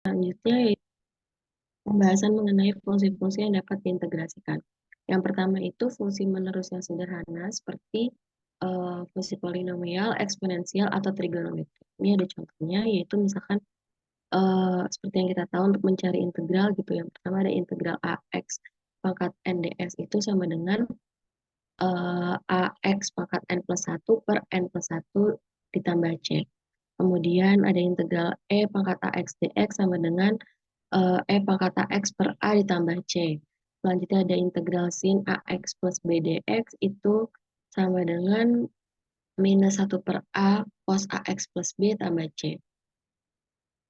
Selanjutnya yaitu pembahasan mengenai fungsi-fungsi yang dapat diintegrasikan. Yang pertama itu fungsi menerus yang sederhana seperti fungsi polinomial, eksponensial, atau trigonometri. Ini ada contohnya, yaitu misalkan seperti yang kita tahu untuk mencari integral gitu. Yang pertama ada integral AX pangkat N dx itu sama dengan AX pangkat N plus 1 per N plus 1 ditambah C. Kemudian ada integral E pangkat AX dx sama dengan E pangkat AX per A ditambah C. Selanjutnya ada integral sin AX plus B dx itu sama dengan minus 1 per A cos AX plus B tambah C.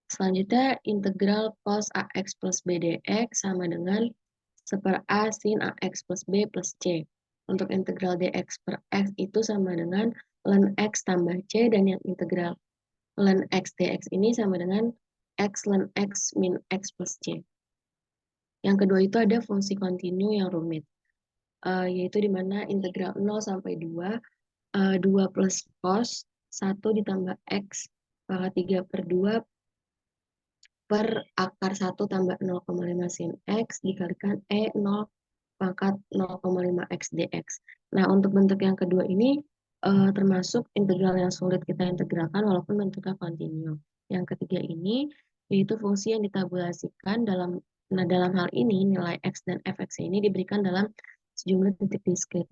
Selanjutnya integral cos AX plus B dx sama dengan 1 per A sin AX plus B plus C. Untuk integral dx per x itu sama dengan ln x tambah C, dan yang integral ln x dx ini sama dengan x ln x min x plus C. Yang kedua itu ada fungsi kontinu yang rumit, yaitu di mana integral 0 sampai 2, 2 plus cos 1 ditambah x pangkat 3 per 2 per akar 1 tambah 0,5 sin x dikalikan E 0 pangkat 0,5 x dx. Nah, untuk bentuk yang kedua ini termasuk integral yang sulit kita integralkan walaupun bentuknya kontinu. Yang ketiga ini yaitu fungsi yang ditabulasikan dalam hal ini nilai x dan fx ini diberikan dalam sejumlah titik diskrit.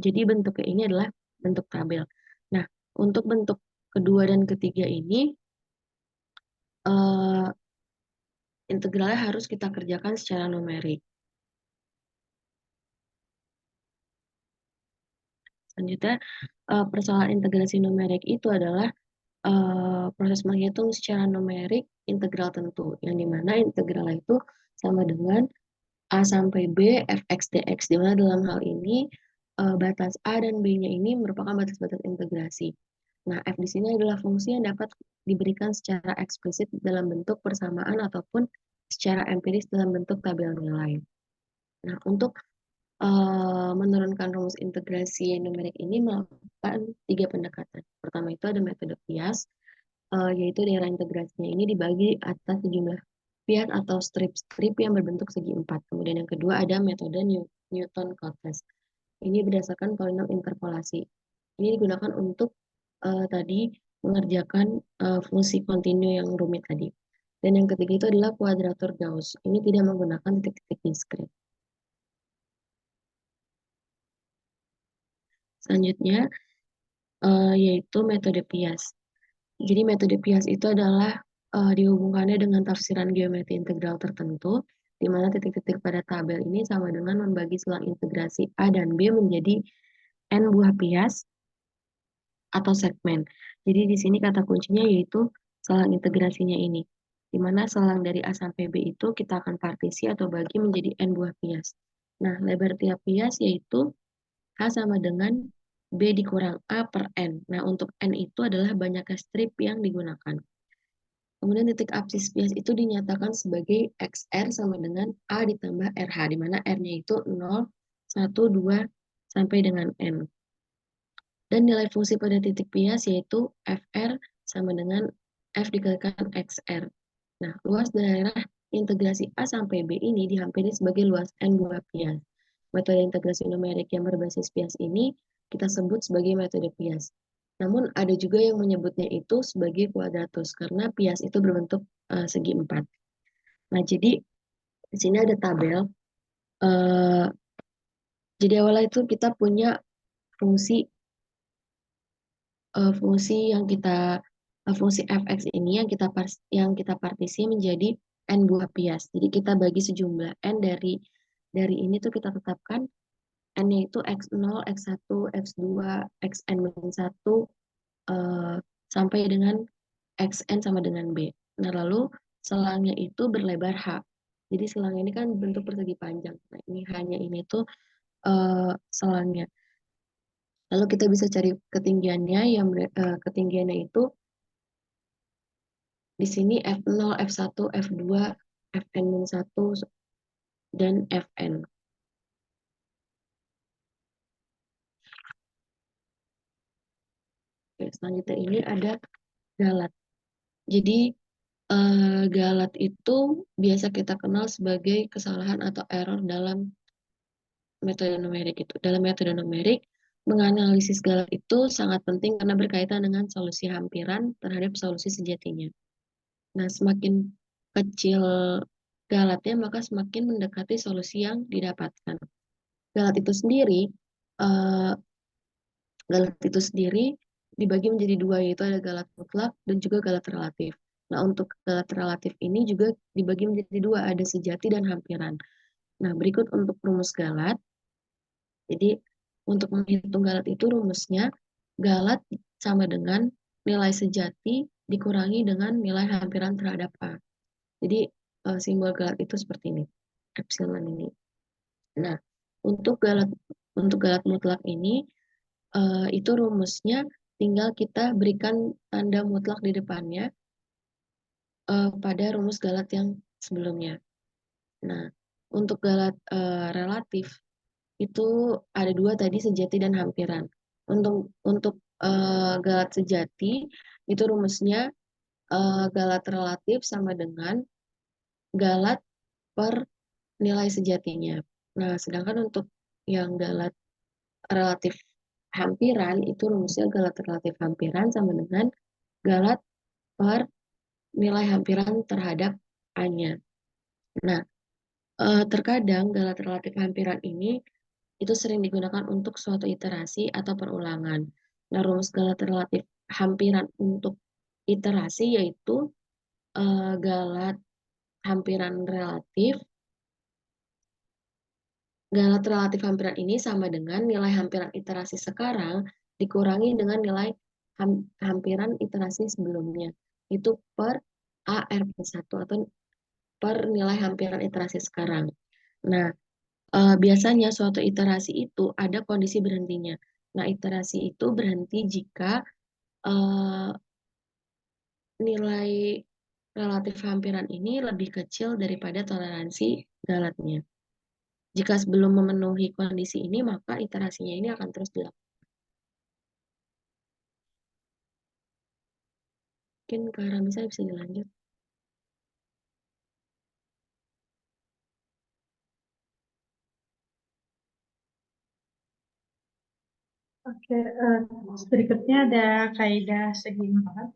Jadi bentuknya ini adalah bentuk tabel. Nah, untuk bentuk kedua dan ketiga ini eh, integralnya harus kita kerjakan secara numerik. Selanjutnya, persoalan integrasi numerik itu adalah proses menghitung secara numerik integral tentu, yang dimana integral itu sama dengan A sampai B fx dx, di mana dalam hal ini batas A dan B-nya ini merupakan batas-batas integrasi. Nah, f di sini adalah fungsi yang dapat diberikan secara eksplisit dalam bentuk persamaan ataupun secara empiris dalam bentuk tabel nilai. Nah, untuk menurunkan rumus integrasi numerik ini melakukan 3 pendekatan. Pertama itu ada metode Pias, yaitu daerah integrasinya ini dibagi atas sejumlah piat atau strip-strip yang berbentuk segi empat. Kemudian yang kedua ada metode Newton-Cotes. Ini berdasarkan polinom interpolasi. Ini digunakan untuk tadi mengerjakan fungsi kontinu yang rumit tadi. Dan yang ketiga itu adalah kuadratur Gauss. Ini tidak menggunakan titik-titik diskrit. Selanjutnya yaitu metode Pias. Jadi metode Pias itu adalah dihubungkannya dengan tafsiran geometri integral tertentu, di mana titik-titik pada tabel ini sama dengan membagi selang integrasi A dan B menjadi n buah Pias atau segmen. Jadi di sini kata kuncinya yaitu selang integrasinya ini, di mana selang dari A sampai B itu kita akan partisi atau bagi menjadi n buah Pias. Nah, lebar tiap Pias yaitu H sama dengan B dikurang A per N. Nah, untuk N itu adalah banyaknya strip yang digunakan. Kemudian titik apsis Pias itu dinyatakan sebagai XR sama dengan A ditambah RH, di mana R-nya itu 0, 1, 2, sampai dengan N. Dan nilai fungsi pada titik Pias yaitu FR sama dengan F dikalikan XR. Nah, luas daerah integrasi A sampai B ini dihampiri sebagai luas N buah Pias. Metode integrasi numerik yang berbasis Pias ini kita sebut sebagai metode Pias. Namun ada juga yang menyebutnya itu sebagai kuadratus karena Pias itu berbentuk segi empat. Nah, jadi di sini ada tabel. Uh, jadi awalnya itu kita punya fungsi fungsi fx ini yang kita partisi menjadi n buah Pias. Jadi kita bagi sejumlah n dari ini tuh kita tetapkan n-nya itu x0, x1, x2, xn-1 sampai dengan xn sama dengan b. Nah, lalu selangnya itu berlebar h. Jadi selang ini kan bentuk persegi panjang. Nah, ini hanya ini tuh selangnya. Lalu kita bisa cari ketinggiannya, ketinggiannya itu di sini F0, F1, F2, Fn-1, dan Fn. Oke, selanjutnya ini ada galat. Jadi Galat itu biasa kita kenal sebagai kesalahan atau error dalam metode numerik itu. Dalam metode numerik, menganalisis galat itu sangat penting karena berkaitan dengan solusi hampiran terhadap solusi sejatinya. Nah, semakin kecil galatnya, maka semakin mendekati solusi yang didapatkan. Galat itu sendiri, eh, galat itu sendiri dibagi menjadi dua, yaitu ada galat mutlak dan juga galat relatif. Nah, untuk galat relatif ini juga dibagi menjadi dua, ada sejati dan hampiran. Nah, berikut untuk rumus galat. Jadi, untuk menghitung galat itu rumusnya, galat sama dengan nilai sejati dikurangi dengan nilai hampiran terhadap A. Jadi, simbol galat itu seperti ini, epsilon ini. Nah, untuk galat mutlak ini, itu rumusnya tinggal kita berikan tanda mutlak di depannya pada rumus galat yang sebelumnya. Nah, untuk galat relatif itu ada dua tadi, sejati dan hampiran. Untuk galat sejati itu rumusnya galat relatif sama dengan galat per nilai sejatinya. Nah, sedangkan untuk yang galat relatif hampiran itu rumusnya galat relatif hampiran sama dengan galat per nilai hampiran terhadap A-nya. Nah, terkadang galat relatif hampiran ini itu sering digunakan untuk suatu iterasi atau perulangan. Nah, rumus galat relatif hampiran untuk iterasi yaitu galat hampiran relatif. Galat relatif hampiran ini sama dengan nilai hampiran iterasi sekarang dikurangi dengan nilai hampiran iterasi sebelumnya. Itu per AR plus 1 atau per nilai hampiran iterasi sekarang. Nah, biasanya suatu iterasi itu ada kondisi berhentinya. Nah, iterasi itu berhenti jika eh, nilai relatif hampiran ini lebih kecil daripada toleransi galatnya. Jika sebelum memenuhi kondisi ini, maka iterasinya ini akan terus dilakukan. Mungkin Kak Ramisa bisa dilanjut. Oke, berikutnya ada kaidah segi empat.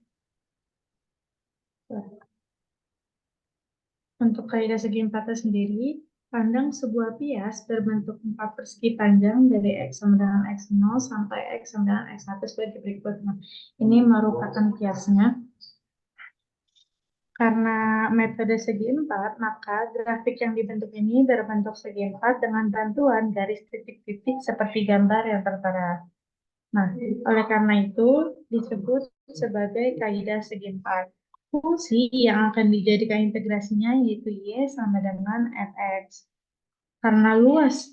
Untuk kaidah segi empatnya sendiri, pandang sebuah bias berbentuk 4 persegi panjang dari X sama dengan X0 sampai X sama dengan X1 sebagai berikut. Nah, ini merupakan biasnya. Karena metode segi empat, maka grafik yang dibentuk ini berbentuk segi empat dengan bantuan garis titik-titik seperti gambar yang tertera. Nah, oleh karena itu disebut sebagai kaidah segi empat. Fungsi yang akan dijadikan integrasinya yaitu Y sama dengan fx. Karena luas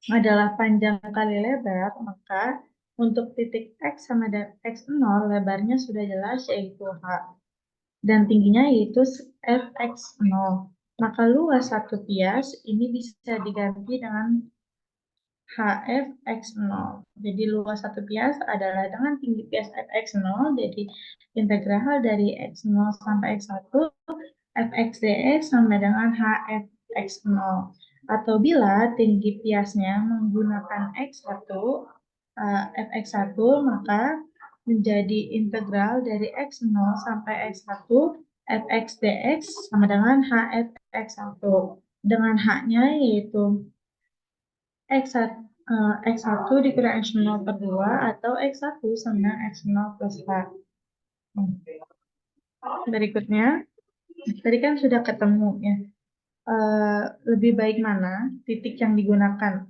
adalah panjang kali lebar, maka untuk titik X sama dengan X0 lebarnya sudah jelas yaitu H. Dan tingginya yaitu fx0. Maka luas satu bias ini bisa diganti dengan HFX0. Jadi luas satu bias adalah dengan tinggi bias fx0, jadi integral dari x0 sampai x1, fxdx sama dengan hfx0. Atau bila tinggi biasnya menggunakan x1, fx1, maka menjadi integral dari x0 sampai x1, fxdx sama dengan hfx1. Dengan h-nya yaitu X1, X1 dikurangi X0 per 2 atau X1 sama X0 plus H. Berikutnya, tadi kan sudah ketemu ya. Lebih baik mana titik yang digunakan?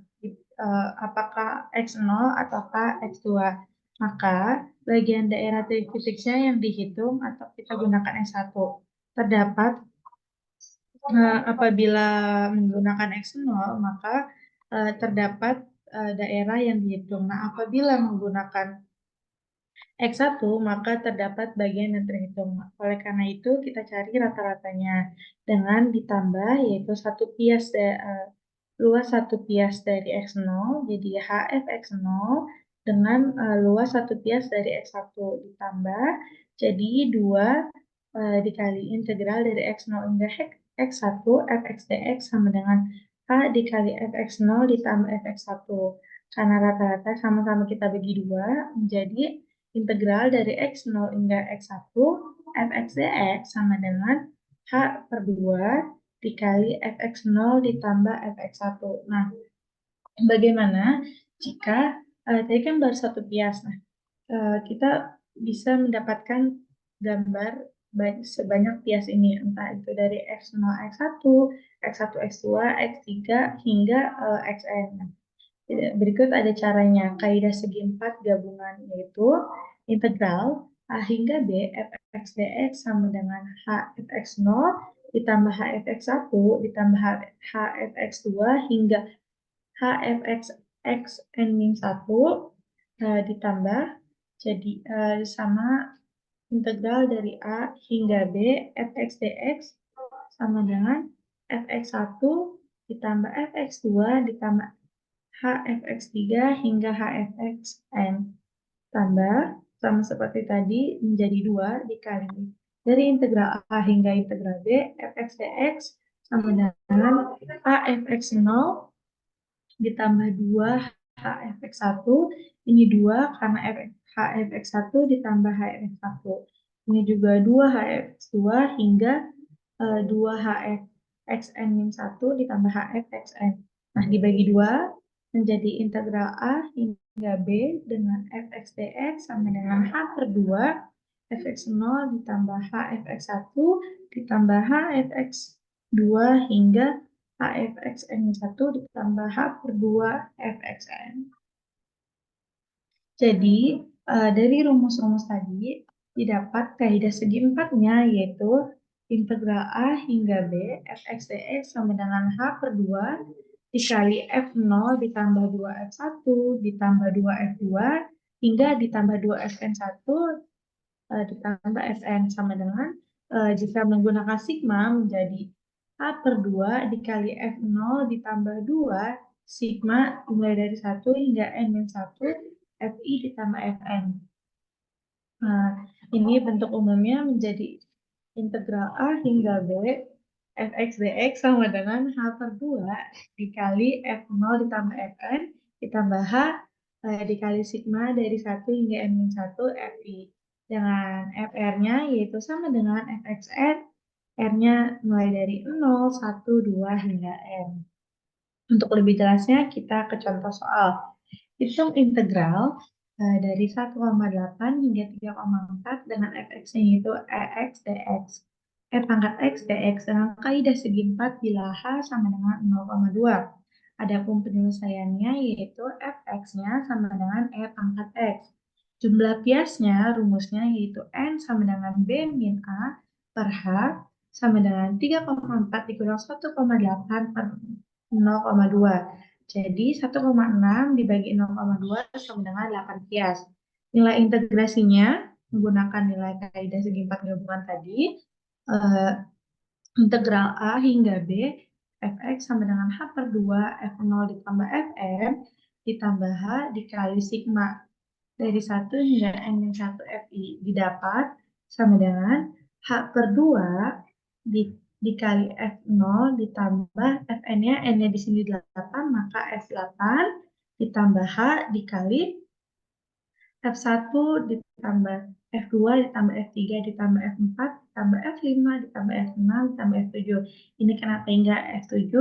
Apakah X0 ataukah X2? Maka bagian daerah titik-titiknya yang dihitung atau kita gunakan S1. Terdapat apabila menggunakan X0, maka terdapat daerah yang dihitung. Nah, apabila menggunakan X1, maka terdapat bagian yang terhitung. Oleh karena itu, kita cari rata-ratanya dengan ditambah, yaitu luas satu bias dari X0, jadi HF X0, dengan luas satu bias dari X1 ditambah, jadi 2 dikali integral dari x0 hingga x1 fx dx sama dengan h dikali fx0 ditambah fx1. Karena rata-rata sama-sama kita bagi dua, menjadi integral dari x0 hingga x1 fx dx sama dengan h per 2 dikali fx0 ditambah fx1. Nah, bagaimana jika tadi kan baru satu kias, nah kita bisa mendapatkan gambar sebanyak kias ini, entah itu dari x0, x1, x1, x2, x3, hingga xn. Nah, berikut ada caranya. Kaidah segi empat gabungan yaitu integral a hingga b fx dx sama dengan h fx0 ditambah h fx1 ditambah h fx2 hingga h fx x n-1 ditambah jadi sama integral dari a hingga b fx dx sama dengan fx1 ditambah fx2 ditambah HFX3 hingga HFXN. Tambah, sama seperti tadi, menjadi 2 dikali dari integral A hingga integral B, fx dx sama dengan AFX0 ditambah 2 HFX1. Ini 2 karena HFX1 ditambah HFX1. Ini juga 2 HFX2 hingga 2 HFXN-1 ditambah HFXN. Nah, dibagi 2 menjadi integral A hingga B dengan fx dx sama dengan h per 2 fx0 ditambah h fx1 ditambah h fx2 hingga h fxn1 ditambah h per 2 fxn. Jadi, dari rumus-rumus tadi didapat kaidah segi empatnya, yaitu integral A hingga B fx dx sama dengan h per 2 dikali f0 ditambah 2f1 ditambah 2f2 hingga ditambah 2fn1 ditambah fn sama dengan jika menggunakan sigma menjadi h per 2 dikali f0 ditambah 2 sigma mulai dari 1 hingga n-1 fi ditambah fn. Nah, ini bentuk umumnya menjadi integral A hingga B fx dx sama dengan h per 2 dikali f0 ditambah fn ditambah h dikali sigma dari 1 hingga n-1 fi. Dengan fr-nya yaitu sama dengan fxn, r-nya mulai dari 0, 1, 2 hingga n. Untuk lebih jelasnya kita ke contoh soal. Hitung integral dari 1,8 hingga 3,4 dengan fx-nya yaitu ex dx. Pangkat x dx dengan kaidah segi 4 bila h sama dengan 0,2. Adapun penyelesaiannya yaitu fx-nya sama dengan pangkat x. Jumlah biasnya rumusnya yaitu n sama dengan b min a per h sama dengan 3,4 dikurang 1,8 per 0,2. Jadi 1,6 dibagi 0,2 sama dengan 8 kias. Nilai integrasinya menggunakan nilai kaidah segi 4 gabungan tadi, integral A hingga B fx sama dengan h per 2 f0 ditambah fm ditambah h dikali sigma dari 1 hingga n-1 fi didapat sama dengan h per 2 dikali f0 ditambah fn-nya, n-nya di sini 8, maka f8 ditambah h dikali f1 ditambah f2 ditambah f3 ditambah f4 ditambah f5 ditambah f6 ditambah f7. Ini kenapa hingga f7?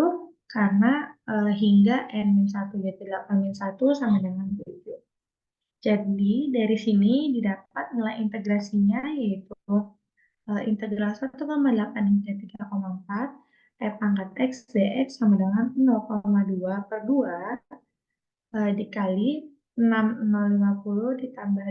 Karena hingga n-1 yaitu 8-1 sama dengan 7. Jadi dari sini didapat nilai integrasinya yaitu integral 1,8 hingga 3,4 pangkat x dx sama dengan 0,2 per 2 dikali 6050 ditambah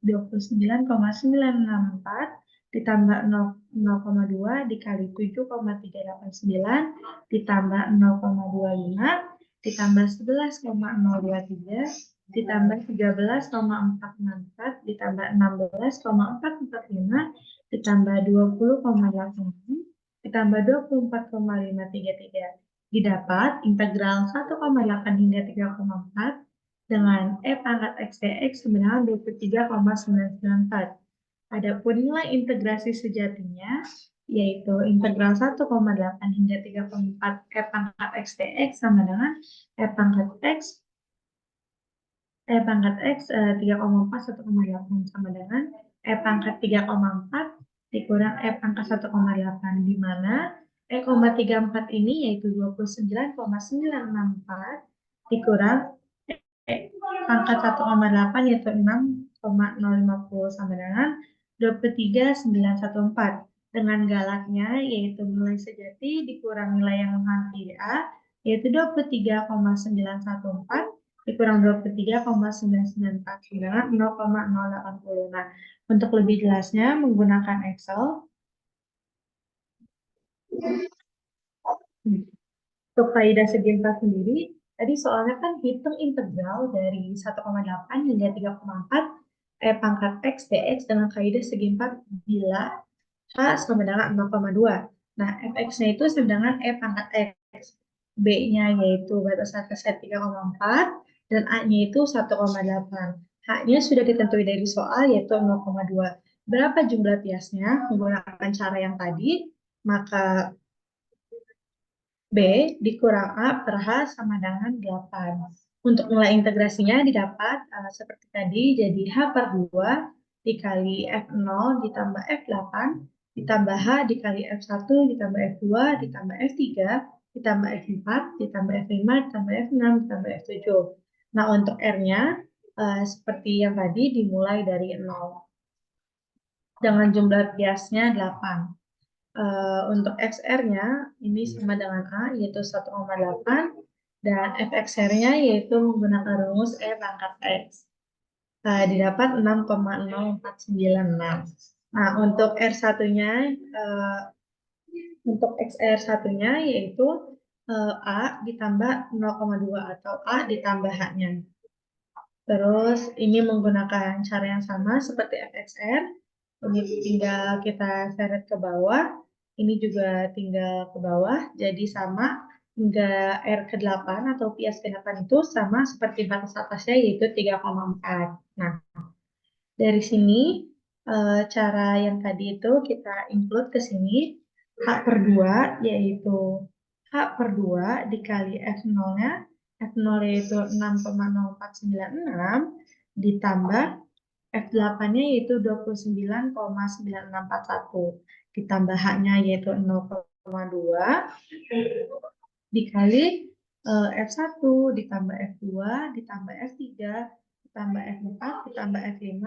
29,964 ditambah 0,2 dikali 7,389 ditambah 0,25 ditambah 11,023 ditambah 13,464 ditambah 16,445 ditambah 20,86 ditambah 24,533. Didapat integral 1,8 hingga 3,4 dengan pangkat x dx sama dengan 23,994. Adapun nilai integrasi sejatinya yaitu integral 1,8 hingga 3,4 E pangkat X dx sama dengan E pangkat X 3,4 1,8 sama dengan E pangkat 3,4 dikurang E pangkat 1,8, di mana E,34 ini yaitu 29,964 dikurang E pangkat 1,8 yaitu 6,050 sama dengan 23,914. Dengan galaknya yaitu nilai sejati dikurang nilai yang menghampiri A yaitu 23,914 dikurang 23,994 dengan 0,080. Nah, untuk lebih jelasnya menggunakan Excel. Untuk kaidah segi empat sendiri, tadi soalnya kan hitung integral dari 1,8 hingga 3,4 pangkat X dx dengan kaidah segi empat bila H sama dengan 0,2. Nah, fx-nya itu sama dengan pangkat X. B-nya yaitu batas atasnya 3,4 dan A-nya itu 1,8. H-nya sudah ditentukan dari soal yaitu 0,2. Berapa jumlah biasnya menggunakan cara yang tadi? Maka B dikurang A per H sama dengan 8. Untuk nilai integrasinya didapat seperti tadi, jadi H per 2 dikali F0 ditambah F8 ditambah H dikali F1 ditambah F2 ditambah F3 ditambah F4 ditambah F5 ditambah F6 ditambah F7. Nah, untuk R-nya seperti yang tadi dimulai dari 0 dengan jumlah biasnya 8. Untuk XR-nya ini sama dengan A yaitu 1,8 dan FXR-nya yaitu menggunakan rumus E pangkat X. Didapat 6,0496. Nah, untuk R1-nya untuk XR1-nya yaitu A ditambah 0,2 atau A ditambah H-nya. Terus ini menggunakan cara yang sama seperti FXR. Ini tinggal kita seret ke bawah. Ini juga tinggal ke bawah. Jadi sama hingga R ke-8 atau pias ke-8 itu sama seperti batas atasnya yaitu 3,4. Nah, dari sini cara yang tadi itu kita include ke sini. H per 2 yaitu H per 2 dikali F0-nya. F0 yaitu 6,0496 ditambah F8-nya yaitu 29,9641 ditambah H-nya yaitu 0,2 dikali F1 ditambah F2 ditambah F3 ditambah F4 ditambah F5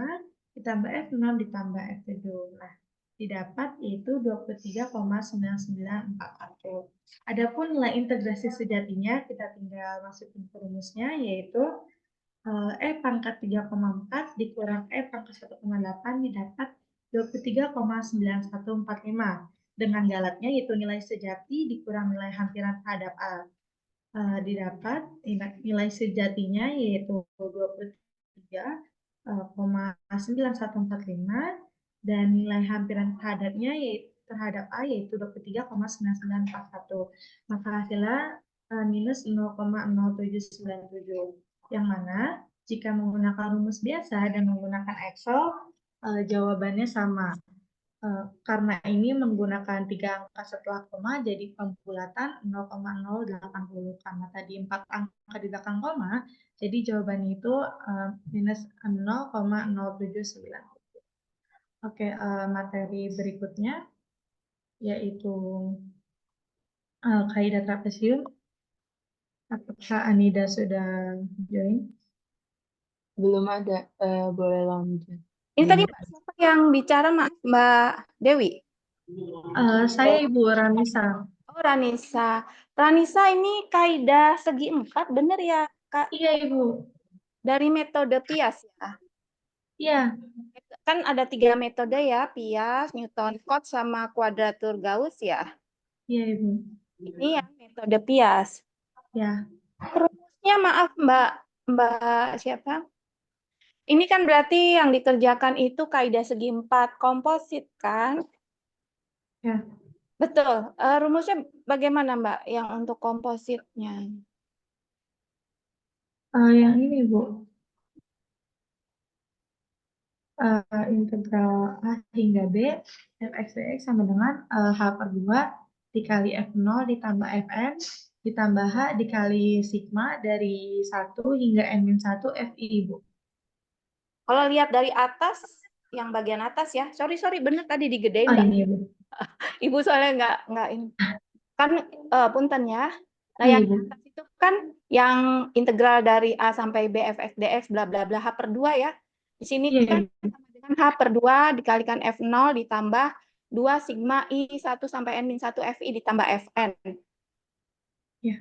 ditambah F6 ditambah F7. Nah, didapat yaitu 23,9941. Adapun nilai integrasi sejatinya kita tinggal masukin ke rumusnya yaitu E pangkat 3,4 dikurang E pangkat 1,8 didapat 23,9145. Dengan galatnya yaitu nilai sejati dikurang nilai hampiran terhadap A. Didapat nilai sejatinya yaitu 23,9145 dan nilai hampiran terhadapnya yaitu terhadap A yaitu 23,9941. Maka hasilnya minus 0,0797. Yang mana jika menggunakan rumus biasa dan menggunakan Excel, jawabannya sama. Karena ini menggunakan 3 angka setelah koma, jadi pembulatan 0,080. Karena tadi 4 angka di belakang koma, jadi jawabannya itu minus 0,079. Oke, materi berikutnya yaitu kaidah trapesium. Apakah Anida sudah join? Belum ada, boleh lanjut. Ini tadi siapa yang bicara, Mbak Dewi? Saya Ibu Ramisa. Oh, Ranisa. Ranisa, ini kaidah segi 4, benar ya, Kak? Iya, Ibu. Dari metode Pias ya? Iya. Kan ada 3 metode ya, Pias, Newton-Cotes, sama kuadratur Gauss ya? Iya, Ibu. Ini ya metode Pias. Ya. Rumusnya maaf, Mbak siapa? Ini kan berarti yang dikerjakan itu kaidah segi 4 komposit kan? Ya. Betul. Rumusnya bagaimana, Mbak, yang untuk kompositnya? Yang ini, Bu. integral A hingga B fx dx sama dengan H per 2 dikali F0 ditambah Fn ditambah H dikali sigma dari 1 hingga N-1 Fi, Bu. Kalau lihat dari atas, yang bagian atas ya, sorry bener tadi digedein Oh Mbak. ini ya, Bu. Ibu soalnya nggak ini. Kan punten ya. Nah, Iya, yang Bu. di atas itu kan yang integral dari A sampai B fx dx bla bla bla H per 2 ya. Di sini Iya, kan Bu. sama dengan H per 2 dikalikan F0 ditambah 2 sigma I1 sampai N-1 Fi ditambah Fn. Ya.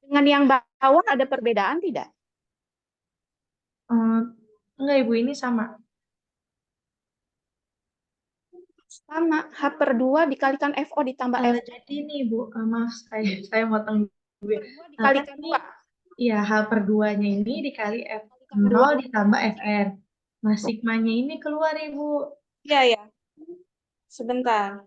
Dengan yang bawah ada perbedaan tidak? Enggak, Ibu, ini sama. Sama, H per 2 dikalikan FO ditambah F. Jadi nih, Bu, maaf saya motong dulu ya. 2 Kan dikalikan ini 2. ya H per 2-nya ini dikali Dikalikan 2. F0 ditambah Fn. Nah, sigmanya ini keluar, Ibu. Iya, ya. Sebentar.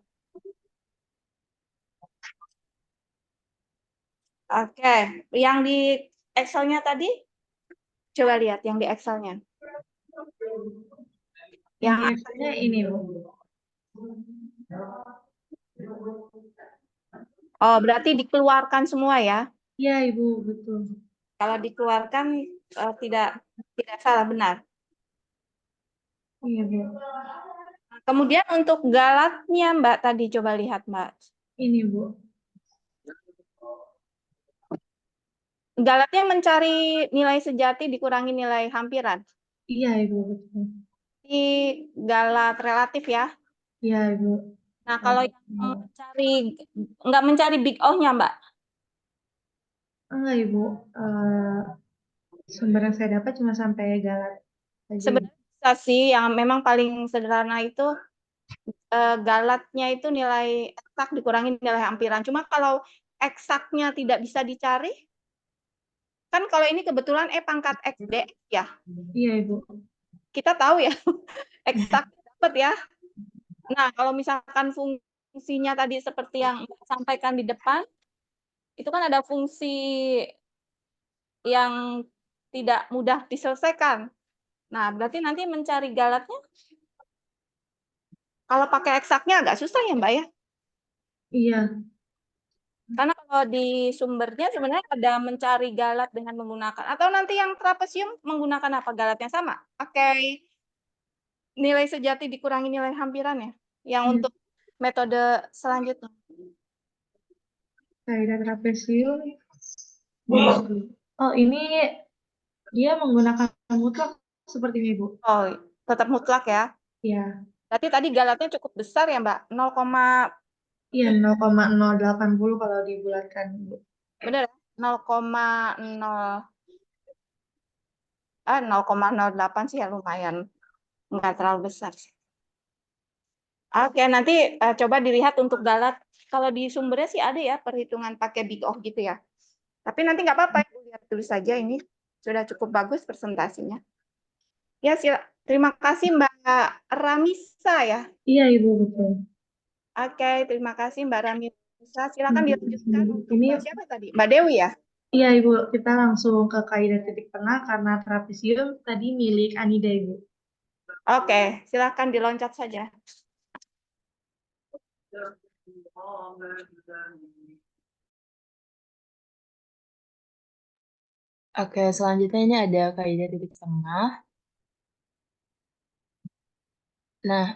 Oke, yang di Excel-nya tadi, coba lihat yang di Excel-nya. Yang di Yang F-nya ini, Bu. oh, berarti dikeluarkan semua ya. Iya, Ibu, betul. Kalau dikeluarkan tidak salah, benar. Iya, Bu. Kemudian untuk galatnya, Mbak, tadi coba lihat, Mbak. Ini, Bu. Galatnya mencari nilai sejati dikurangi nilai hampiran. Iya, Ibu, betul. Di galat relatif ya. Iya, Ibu. Nah, kalau yang nggak mencari big O-nya, Mbak. Enggak, Ibu. Sumber yang saya dapat cuma sampai galat saja, Ibu. Sebenarnya bisa sih, yang memang paling sederhana itu galatnya itu nilai eksak dikurangi nilai hampiran. Cuma kalau eksaknya tidak bisa dicari, kan kalau ini kebetulan pangkat X D ya. Iya, Ibu. Kita tahu ya, eksak dapat ya. Nah, kalau misalkan fungsinya tadi seperti yang Mbak sampaikan di depan, itu kan ada fungsi yang tidak mudah diselesaikan. Nah, berarti nanti mencari galatnya, kalau pakai eksaknya agak susah ya, Mbak ya. Iya. Karena kalau di sumbernya sebenarnya ada mencari galat dengan menggunakan, atau nanti yang trapesium menggunakan apa galatnya sama? Pakai nilai sejati dikurangi nilai hampiran ya, yang Iya. untuk metode selanjutnya. Kaidah trapesium. Oh, ini dia menggunakan mutlak seperti ini, Bu. Oh, tetap mutlak ya. Iya. Berarti tadi galatnya cukup besar ya, Mbak. 0, Iya, 0,080 kalau dibulatkan, Bu. benar ya? 0,08 sih ya lumayan. Nggak terlalu besar sih. Oke, nanti coba dilihat untuk galat. Kalau di sumbernya sih ada ya perhitungan pakai big O gitu ya. Tapi nanti nggak apa-apa, Ibu lihat dulu saja ini. Sudah cukup bagus presentasinya. Ya, terima kasih Mbak Ramisa ya. Iya, Ibu, betul. Oke, terima kasih Mbak Ramisa. Silakan dilanjutkan untuk Ini, Mbak siapa tadi? Mbak Dewi ya? iya, Ibu, kita langsung ke kaidah titik tengah karena trapesium tadi milik Anida, Ibu. Oke, silakan diloncat saja. Oke, selanjutnya ini ada kaidah titik tengah. Nah,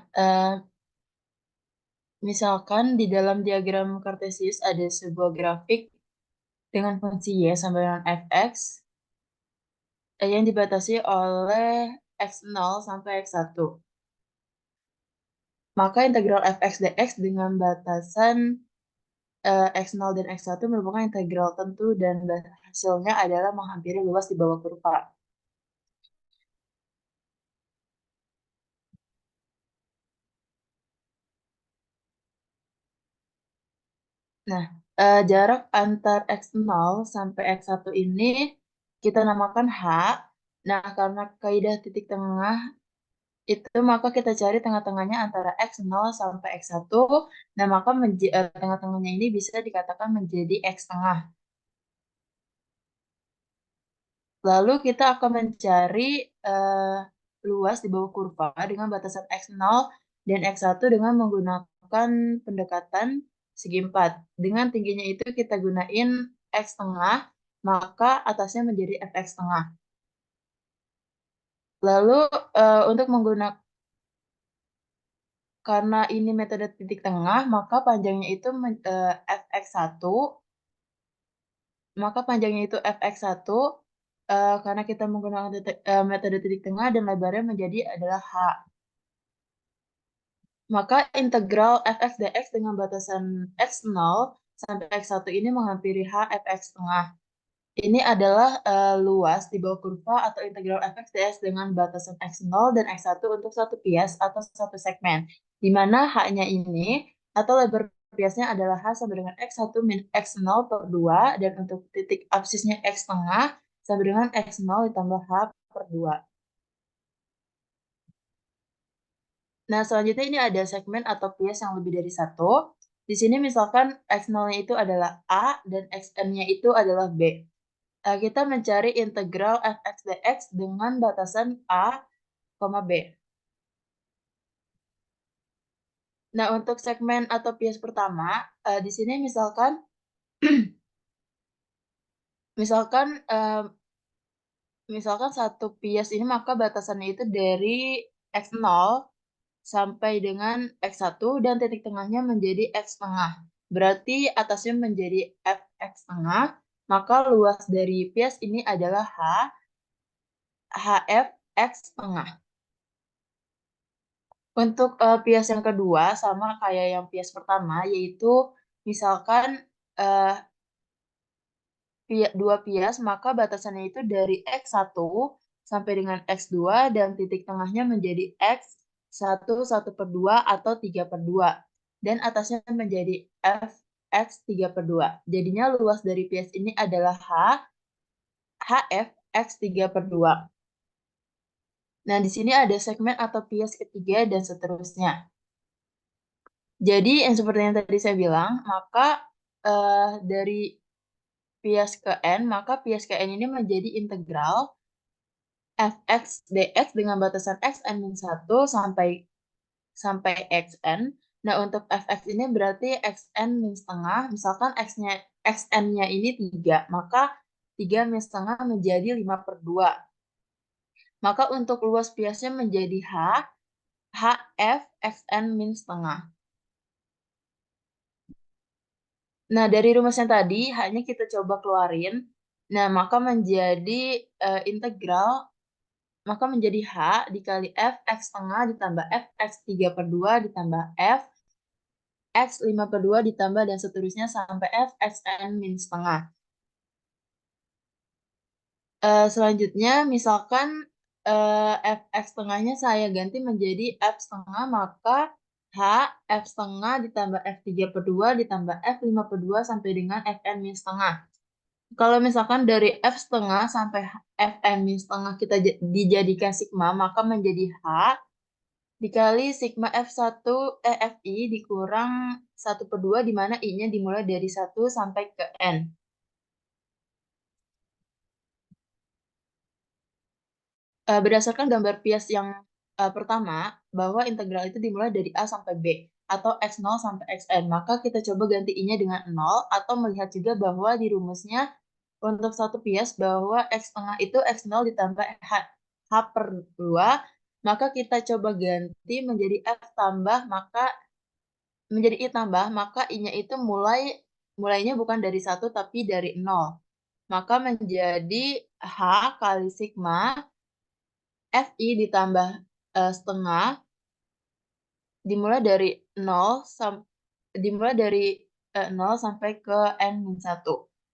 misalkan di dalam diagram Cartesius ada sebuah grafik dengan fungsi y sama dengan fx yang dibatasi oleh x0 sampai x1. Maka integral fx dx dengan batasan x0 dan x1 merupakan integral tentu dan hasilnya adalah menghampiri luas di bawah kurva. Nah, jarak antar x0 sampai x1 ini kita namakan H. Nah, karena kaidah titik tengah itu, maka kita cari tengah-tengahnya antara x0 sampai x1. Nah, maka tengah-tengahnya ini bisa dikatakan menjadi x tengah. Lalu kita akan mencari luas di bawah kurva dengan batasan X0 dan X1 dengan menggunakan pendekatan segi 4. Dengan tingginya itu kita gunain X tengah, maka atasnya menjadi Fx tengah. Lalu untuk menggunakan, karena ini metode titik tengah, maka panjangnya itu Fx1, maka panjangnya itu Fx1, karena kita menggunakan metode titik tengah dan lebarnya menjadi adalah H. Maka integral Fx dx dengan batasan X0 sampai X1 ini menghampiri H Fx tengah. Ini adalah luas di bawah kurva atau integral Fx dx dengan batasan X0 dan X1 untuk satu bias atau satu segmen, di mana H-nya ini atau lebar biasnya adalah H sama dengan X1 min X0 per 2, dan untuk titik absisnya X tengah sama dengan X0 ditambah H per 2. Nah, selanjutnya ini ada segmen atau bias yang lebih dari satu. Di sini misalkan X0-nya itu adalah A dan Xn-nya itu adalah B. Kita mencari integral Fx dx dengan batasan A, B. Nah, untuk segmen atau bias pertama, di sini misalkan misalkan satu bias ini maka batasannya itu dari X0 sampai dengan X1 dan titik tengahnya menjadi X tengah. Berarti atasnya menjadi Fx tengah, maka luas dari bias ini adalah HF X tengah. Untuk bias yang kedua sama kayak yang bias pertama, yaitu misalkan dua bias, maka batasannya itu dari X1 sampai dengan X2 dan titik tengahnya menjadi X1, 1 per 2 atau 3 per 2. Dan atasnya menjadi Fx 3 per 2. Jadinya luas dari bias ini adalah HF X 3 per 2. Nah, di sini ada segmen atau bias ketiga dan seterusnya. Jadi, yang seperti yang tadi saya bilang, maka dari bias ke N, maka bias ke N ini menjadi integral Fx dx dengan batasan Xn-1 sampai Xn. Nah, untuk Fx ini berarti Xn min setengah, misalkan Xn-nya ini 3, maka 3 min setengah menjadi 5 per 2. Maka untuk luas biasnya menjadi HF Xn min setengah. Nah, dari rumus yang tadi, hanya kita coba keluarin. Nah, maka menjadi integral, maka menjadi H dikali F X setengah ditambah F X 3 per 2 ditambah F X 5 per 2 ditambah dan seterusnya sampai F X N min setengah. Selanjutnya, misalkan F X setengahnya saya ganti menjadi F setengah, maka H F setengah ditambah F 3 per 2 ditambah F 5 per 2 sampai dengan Fn min setengah. Kalau misalkan dari F setengah sampai Fn min setengah kita dijadikan sigma, maka menjadi H dikali sigma F1 Fi dikurang 1 per 2, di mana I-nya dimulai dari 1 sampai ke N. Berdasarkan gambar bias yang pertama, bahwa integral itu dimulai dari A sampai B, atau X0 sampai Xn. Maka kita coba ganti I-nya dengan 0, atau melihat juga bahwa di rumusnya untuk satu bias bahwa X tengah itu X0 ditambah H per 2, maka kita coba ganti menjadi F tambah, maka menjadi I tambah, maka I-nya itu mulainya bukan dari 1 tapi dari 0. Maka menjadi H kali sigma Fi ditambah setengah dimulai dari 0 sampai ke N-1.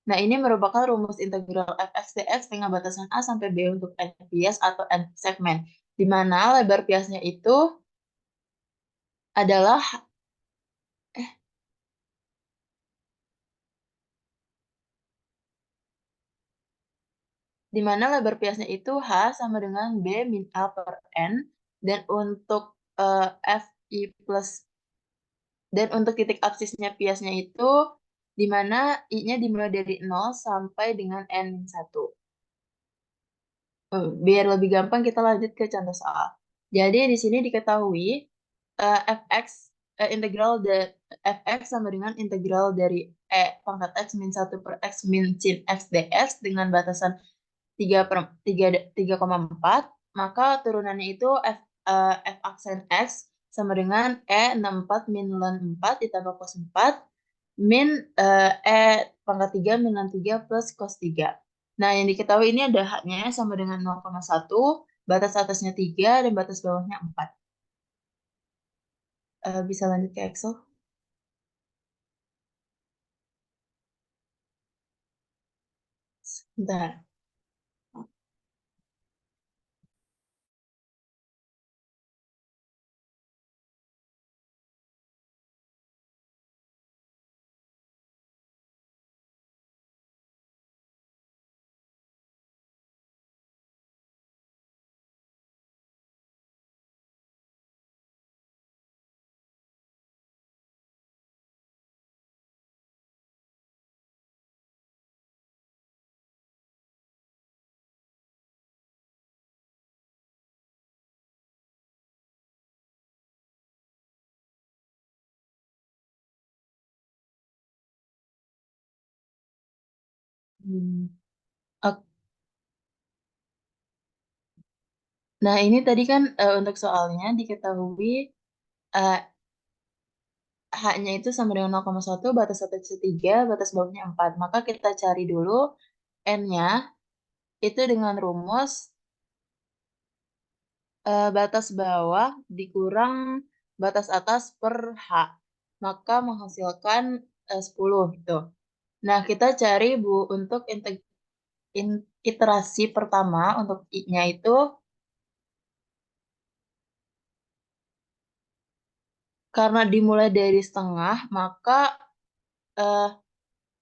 Nah, ini merupakan rumus integral Fx dx dengan batasan A sampai B untuk N bias atau N segmen, di mana lebar biasnya itu adalah di mana lebar biasnya itu H sama dengan B min A per N, dan untuk Fi plus, dan untuk titik absisnya biasnya itu di mana I-nya dimulai dari 0 sampai dengan N-1. Biar lebih gampang kita lanjut ke contoh soal. Jadi di sini diketahui fx integral fx sama dengan integral dari pangkat x min 1 per x min sin x dx dengan batasan 3,4, maka turunannya itu f aksen x sama dengan 64 min ln 4 ditambah cos 4 min pangkat 3 min ln 3 plus cos 3. Nah, yang diketahui ini ada haknya sama dengan 0,1, batas atasnya 3, dan batas bawahnya 4. Bisa lanjut ke Excel? Sebentar. Hmm. Ok. Nah, ini tadi kan untuk soalnya diketahui eh, haknya itu sama dengan 0,1, batas atasnya 3, batas bawahnya 4. Maka kita cari dulu N-nya, itu dengan rumus batas bawah dikurang batas atas per H. Maka menghasilkan 10 gitu. Nah, kita cari Bu untuk iterasi pertama untuk I-nya itu, karena dimulai dari setengah, maka eh,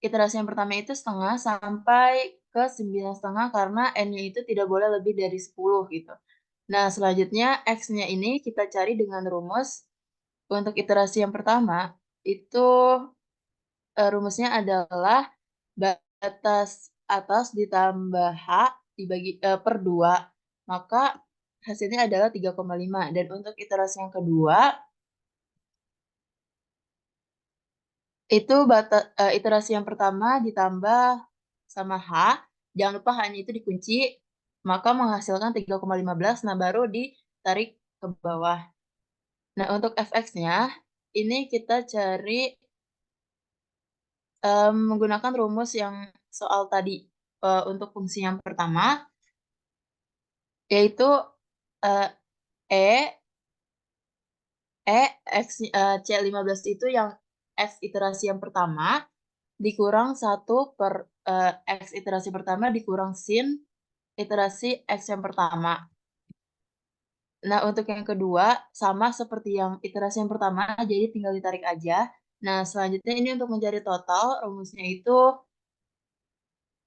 iterasi yang pertama itu setengah sampai ke 9,5 karena N-nya itu tidak boleh lebih dari 10 gitu. Nah, selanjutnya X-nya ini kita cari dengan rumus untuk iterasi yang pertama, itu rumusnya adalah batas atas ditambah H dibagi per 2. Maka hasilnya adalah 3,5. Dan untuk iterasi yang kedua, itu iterasi yang pertama ditambah sama H. Jangan lupa H-nya itu dikunci, maka menghasilkan 3,15. Nah, baru ditarik ke bawah. Nah, untuk fx-nya, ini kita cari menggunakan rumus yang soal tadi. Untuk fungsi yang pertama, yaitu eh, E, X, C15 itu yang X iterasi yang pertama, dikurang 1 per X iterasi pertama dikurang sin iterasi X yang pertama. Nah, untuk yang kedua, sama seperti yang iterasi yang pertama, jadi tinggal ditarik aja. Nah, selanjutnya ini untuk mencari total, rumusnya itu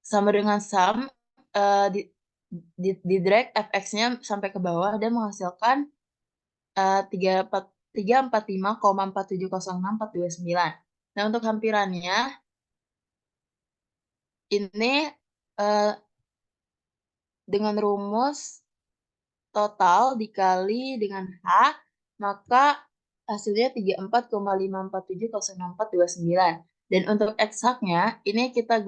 sama dengan sum, di drag fx-nya sampai ke bawah dan menghasilkan 345,4706429. Nah, untuk hampirannya, ini uh, dengan rumus total dikali dengan H, maka hasilnya 34,5470429. Dan untuk eksaknya, ini kita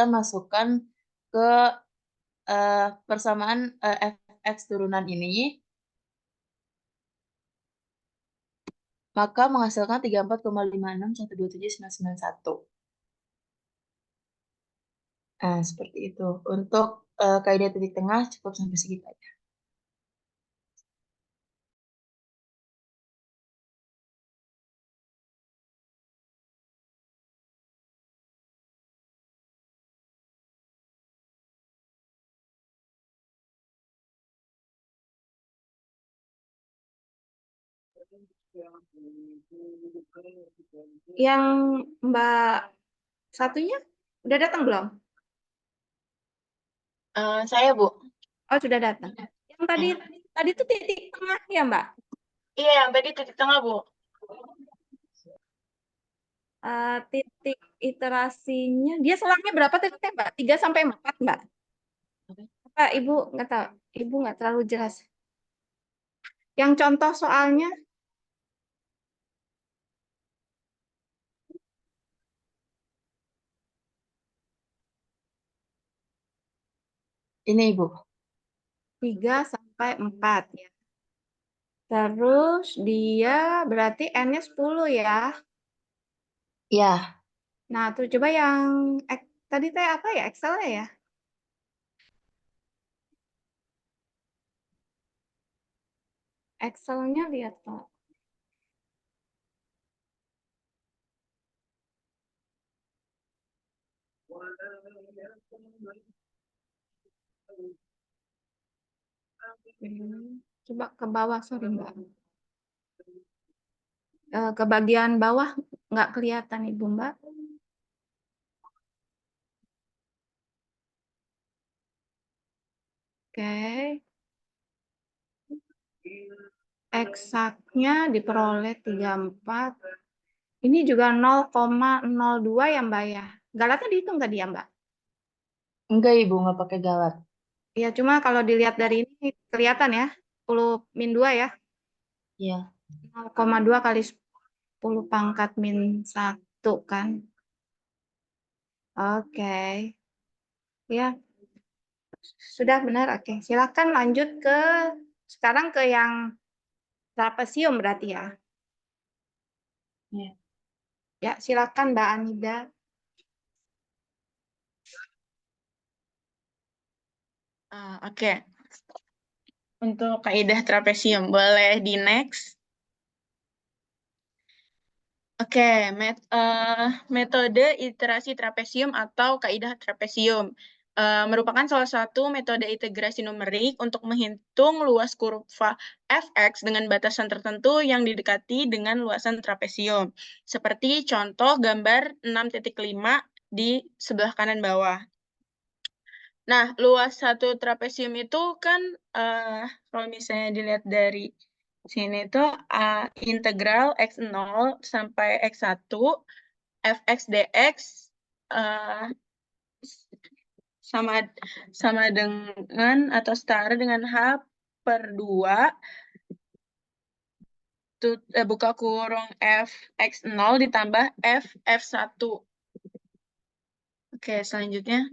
masukkan ke persamaan fx turunan ini, maka menghasilkan 34,56127991. Nah, seperti itu. Untuk kaidah titik tengah cukup sampai segitu aja. Yang Mbak satunya udah datang belum? Saya, Bu. Oh, sudah datang. Yang tadi tuh titik tengah ya, Mbak? Iya, yang tadi titik tengah, Bu. Titik iterasinya, dia selangnya berapa titiknya, Mbak? 3 sampai 4, Mbak? Apa Ibu nggak tahu. Ibu nggak terlalu jelas. Yang contoh soalnya, Ini Ibu. 3 sampai 4 ya. Terus dia berarti N-nya 10 ya. Ya, Nah, tuh coba yang tadi teh apa ya? Excel-nya ya? Excel-nya lihat, Pak. Coba ke bawah, sorry Mbak. Ke bagian bawah nggak kelihatan Ibu Mbak. Oke. Eksaknya diperoleh 34. Ini juga 0,02 ya Mbak ya. Galatnya dihitung tadi ya Mbak? enggak Ibu, nggak pakai galat. Ya, cuma kalau dilihat dari ini kelihatan ya. 10 min 2 ya. Ya, 0,2 kali 10 pangkat min 1 kan. Oke. Ya, sudah benar. Oke, silakan lanjut ke sekarang ke yang trapesium berarti ya. ya. Ya, silakan Mbak Anida. Oke. Untuk kaidah trapesium, boleh di next. Oke, metode iterasi trapesium atau kaidah trapesium merupakan salah satu metode integrasi numerik untuk menghitung luas kurva fx dengan batasan tertentu yang didekati dengan luasan trapesium. Seperti contoh gambar 6.5 di sebelah kanan bawah. Nah, luas satu trapesium itu kan kalau misalnya dilihat dari sini itu integral x0 sampai x1 fx dx sama sama dengan atau setara dengan h per 2 buka kurung f x0 ditambah f f1. Oke, selanjutnya.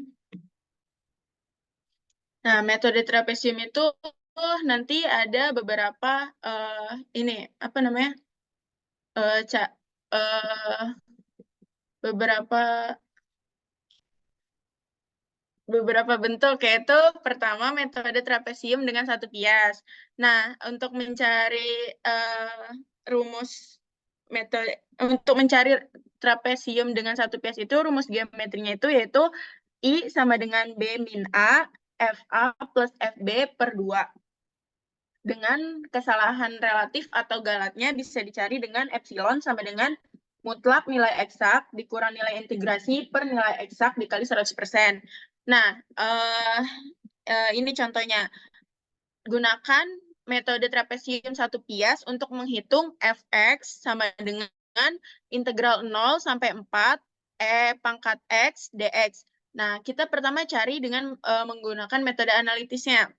Nah, metode trapesium itu nanti ada beberapa ini apa namanya beberapa bentuk, yaitu pertama metode trapesium dengan satu pias. Nah, untuk mencari rumus metode untuk mencari trapesium dengan satu pias itu rumus geometrinya itu yaitu I sama dengan B min A FA plus FB per 2. Dengan kesalahan relatif atau galatnya bisa dicari dengan epsilon sama dengan mutlak nilai eksak dikurang nilai integrasi per nilai eksak dikali 100%. Nah, ini contohnya. Gunakan metode trapesium satu pias untuk menghitung fx sama dengan integral 0 sampai 4 pangkat x dx. Nah, kita pertama cari dengan menggunakan metode analitisnya.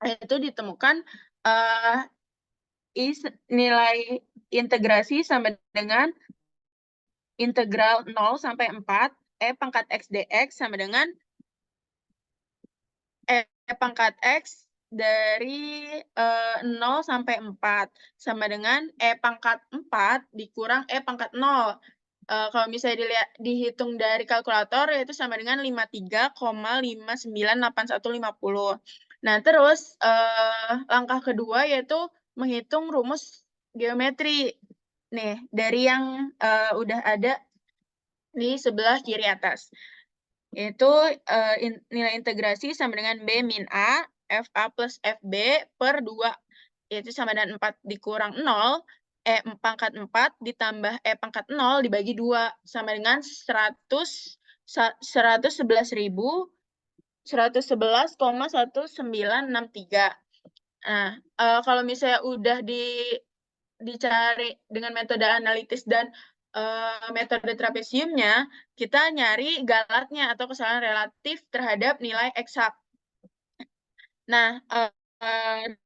Itu ditemukan nilai integrasi sama dengan integral 0 sampai 4 pangkat x dx sama dengan pangkat x dari 0 sampai 4 sama dengan pangkat 4 dikurang pangkat 0. Kalau misalnya dihitung dari kalkulator yaitu sama dengan 53,598150. Nah, terus langkah kedua yaitu menghitung rumus geometri. Nih, dari yang udah ada di sebelah kiri atas. Yaitu nilai integrasi sama dengan B min A, FA plus FB per 2. Yaitu sama dengan 4 dikurang 0, pangkat 4 ditambah pangkat 0 dibagi 2. Sama dengan 111,1963. Nah, kalau misalnya udah dicari dengan metode analitis dan metode trapesiumnya, kita nyari galatnya atau kesalahan relatif terhadap nilai eksak. Nah,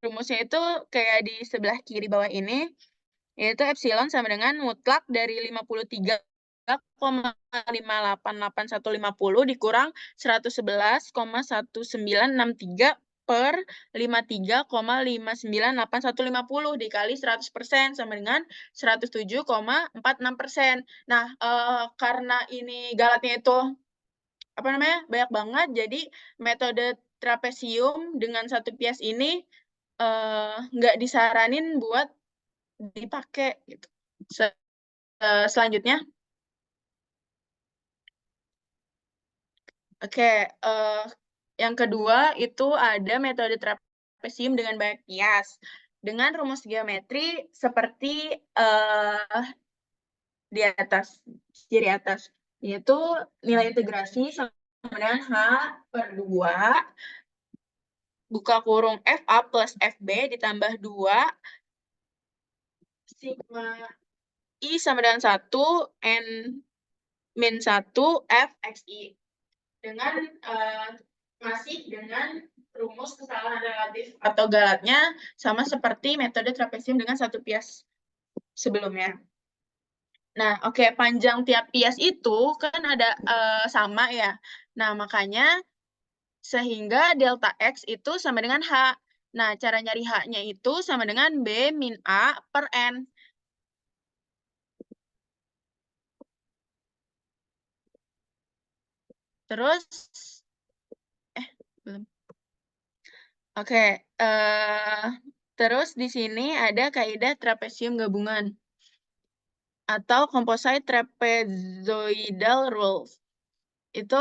rumusnya itu kayak di sebelah kiri bawah ini, yaitu epsilon sama dengan mutlak dari 53,5885150 dikurang 111,1963 per 53,598150 dikali 100% sama dengan 107,46%. Nah, karena ini galatnya itu banyak banget, jadi metode trapesium dengan satu pias ini nggak disaranin buat dipakai gitu. Selanjutnya, yang kedua itu ada metode trapesium dengan banyak pias dengan rumus geometri seperti di atas, kiri atas, yaitu nilai integrasi sama dengan H per 2 buka kurung FA plus FB ditambah 2 sigma I sama dengan 1 N min 1 F XI dengan masih dengan rumus kesalahan relatif atau galatnya sama seperti metode trapesium dengan satu pias sebelumnya. Nah, panjang tiap pias itu kan ada sama ya. Nah, makanya sehingga delta X itu sama dengan H. Nah, cara nyari H-nya itu sama dengan B min A per N. Terus, belum. Terus di sini ada kaidah trapesium gabungan atau composite trapezoidal rules. Itu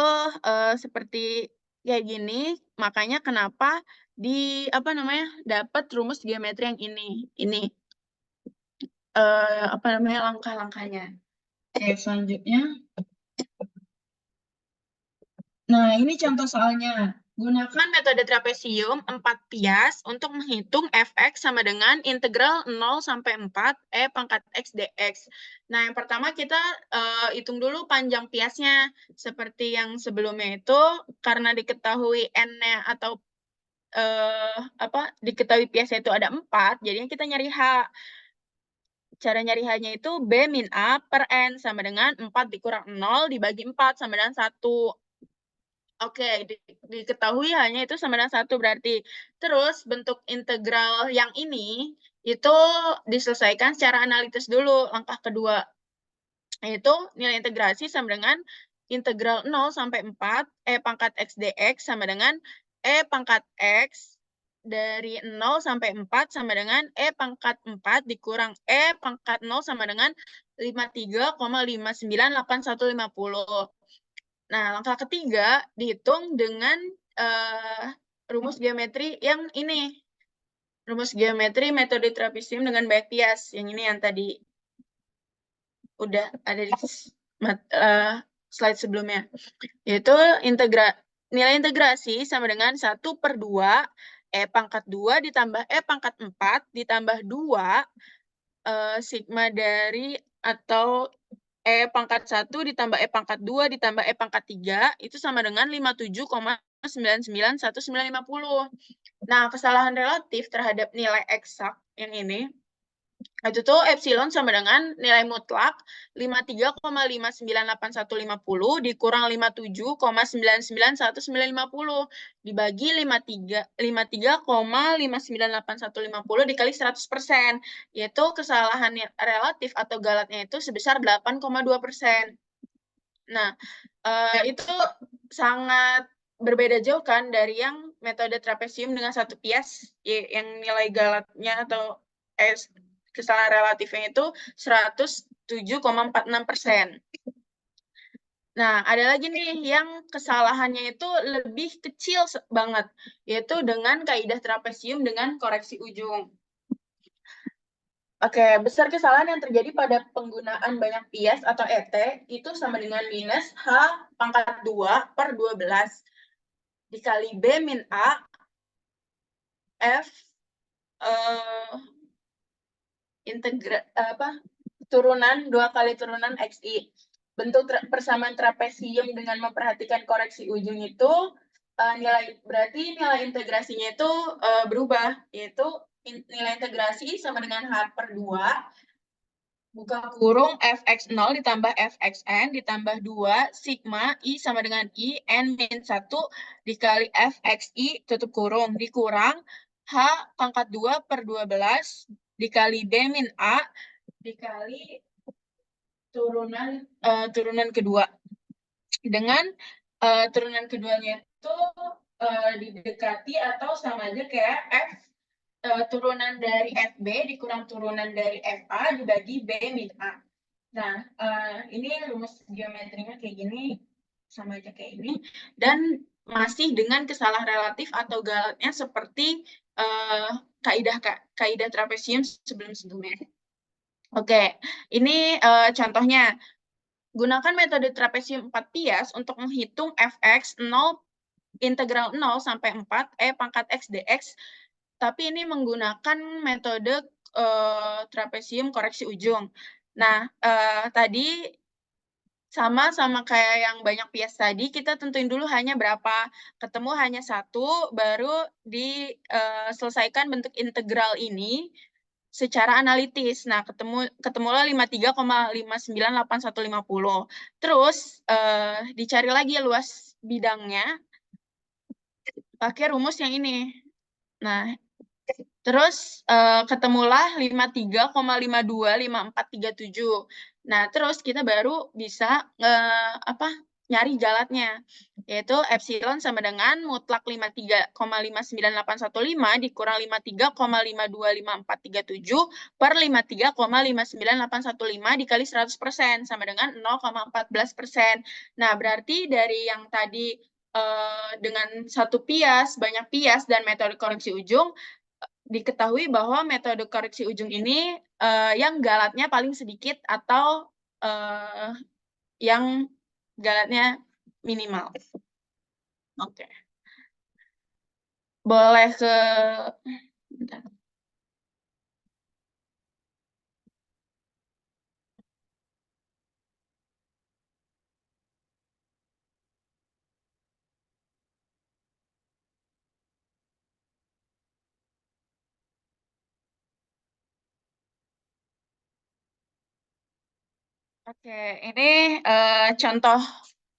seperti kayak gini, makanya kenapa dapat rumus geometri yang ini langkah-langkahnya. Selanjutnya. Nah, ini contoh soalnya. Gunakan metode trapesium 4 pias untuk menghitung fx sama dengan integral 0 sampai 4 e pangkat x dx. Nah, yang pertama kita hitung dulu panjang piasnya. Seperti yang sebelumnya itu, karena diketahui n-nya atau diketahui piasnya itu ada 4, jadinya kita nyari h. Cara nyari h-nya itu b min a per n sama dengan 4 dikurang 0 dibagi 4 sama dengan 1. Diketahui hanya itu sama dengan 1 berarti. Terus bentuk integral yang ini itu diselesaikan secara analitis dulu, langkah kedua. Yaitu nilai integrasi sama dengan integral 0 sampai 4 e pangkat x dx sama dengan e pangkat x dari 0 sampai 4 sama dengan e pangkat 4 dikurang e pangkat 0 sama dengan 53,598150. Nah, langkah ketiga dihitung dengan rumus geometri yang ini. Rumus geometri metode trapesium dengan banyak pias. Yang ini yang tadi udah ada di slide sebelumnya. Yaitu nilai integrasi sama dengan 1 per 2 E pangkat 2 ditambah E pangkat 4 ditambah 2 sigma dari atau E pangkat 1 ditambah E pangkat 2 ditambah E pangkat 3 itu sama dengan 57,99150. Nah, kesalahan relatif terhadap nilai eksak yang ini itu tuh epsilon sama dengan nilai mutlak 53,598150 dikurang 57,99150 dibagi 53,598150 dikali 100%, yaitu kesalahan relatif atau galatnya itu sebesar 8,2%. Nah, itu sangat berbeda jauh kan dari yang metode trapesium dengan satu pias yang nilai galatnya atau kesalahan relatifnya itu 107,46%. Nah, ada lagi nih yang kesalahannya itu lebih kecil banget, yaitu dengan kaidah trapesium dengan koreksi ujung. Besar kesalahan yang terjadi pada penggunaan banyak pias atau ET itu sama dengan minus H pangkat 2 per 12 dikali B min A F turunan 2 kali turunan XI. Bentuk persamaan trapesium dengan memperhatikan koreksi ujung itu berarti nilai integrasinya itu berubah, yaitu nilai integrasi sama dengan H per 2 buka kurung fx0 ditambah fxn ditambah 2 sigma I sama dengan I n min 1 dikali fxi tutup kurung dikurang H pangkat 2 per 12 dikali B min A dikali turunan kedua. Dengan turunan keduanya itu didekati atau sama aja kayak F turunan dari FB dikurang turunan dari FA dibagi B min A. Nah, ini rumus geometrinya kayak gini, sama aja kayak ini. Dan masih dengan kesalah relatif atau galatnya seperti kaidah trapesium sebelum-sebelumnya. Oke, ini contohnya. Gunakan metode trapesium 4 pias untuk menghitung fx 0 integral 0 sampai 4 pangkat x dx, tapi ini menggunakan metode trapesium koreksi ujung. Nah, tadi sama kayak yang banyak pias tadi, kita tentuin dulu hanya berapa. Ketemu hanya 1, baru diselesaikan bentuk integral ini secara analitis. Nah, ketemulah 53,598150. Terus dicari lagi luas bidangnya pakai rumus yang ini. Nah, terus ketemulah 53,525437. Nah, terus kita baru bisa nyari galatnya, yaitu epsilon sama dengan mutlak 53,59815 dikurang 53,525437 per 53,59815 dikali 100% sama dengan 0,14%. Nah, berarti dari yang tadi dengan satu pias, banyak pias, dan metode koreksi ujung, diketahui bahwa metode koreksi ujung ini yang galatnya paling sedikit atau yang galatnya minimal. Oke. Boleh ke... Bentar. Oke, ini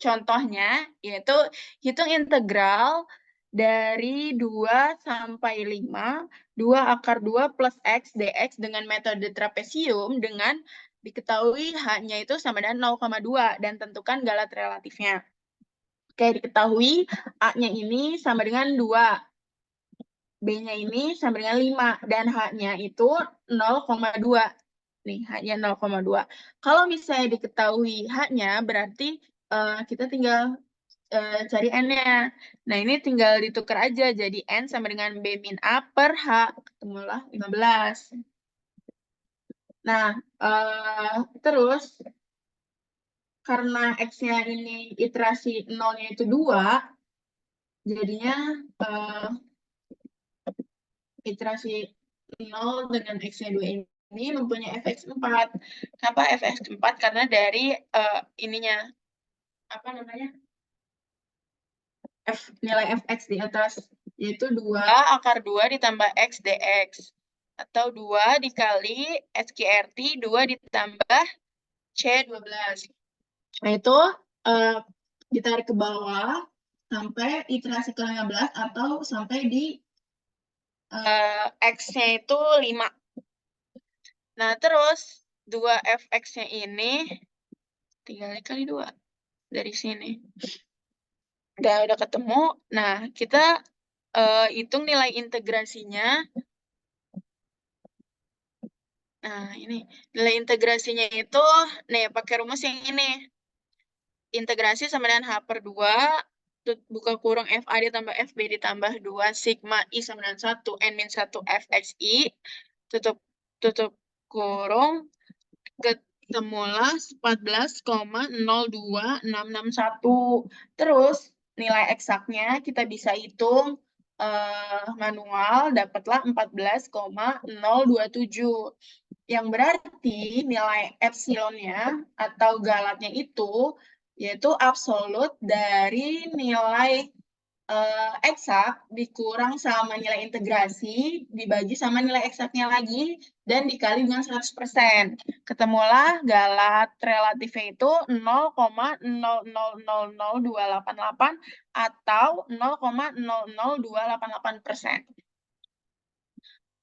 contohnya yaitu hitung integral dari 2 sampai 5, 2 akar 2 plus X dx dengan metode trapesium dengan diketahui H-nya itu sama dengan 0,2 dan tentukan galat relatifnya. Oke, diketahui A-nya ini sama dengan 2. B-nya ini sama dengan 5 dan H-nya itu 0,2. Nih, H-nya 0,2. Kalau misalnya diketahui H-nya, berarti kita tinggal cari N-nya. Nah, ini tinggal ditukar aja. Jadi N sama dengan B min A per H. Ketemulah 15. Nah, terus, karena X-nya ini iterasi 0-nya itu 2, jadinya iterasi 0 dengan X-nya 2 ini mempunyai fx 4. Kenapa fx 4? Karena dari ininya, apa namanya? Nilai fx di atas, yaitu 2 akar 2 ditambah x dx. Atau 2 dikali SQRT, 2 ditambah C12. Nah, itu ditarik ke bawah sampai iterasi ke-15 atau sampai di X-nya itu 5. Nah, terus 2fx-nya ini tinggal dikali 2 dari sini. Udah ketemu. Nah, kita hitung nilai integrasinya. Nah, ini nilai integrasinya itu nih pakai rumus yang ini. Integrasi sama dengan H per 2 buka kurung FA ditambah FB ditambah 2 sigma I sama dengan 1 N min 1 FXI tutup kurung ketemulah 14,02661. Terus nilai eksaknya kita bisa hitung manual, dapatlah 14,027. Yang berarti nilai epsilonnya atau galatnya itu yaitu absolut dari nilai eksak dikurang sama nilai integrasi, dibagi sama nilai eksaknya lagi, dan dikali dengan 100%. Ketemulah galat relatifnya itu 0,000288 atau 0,00288%.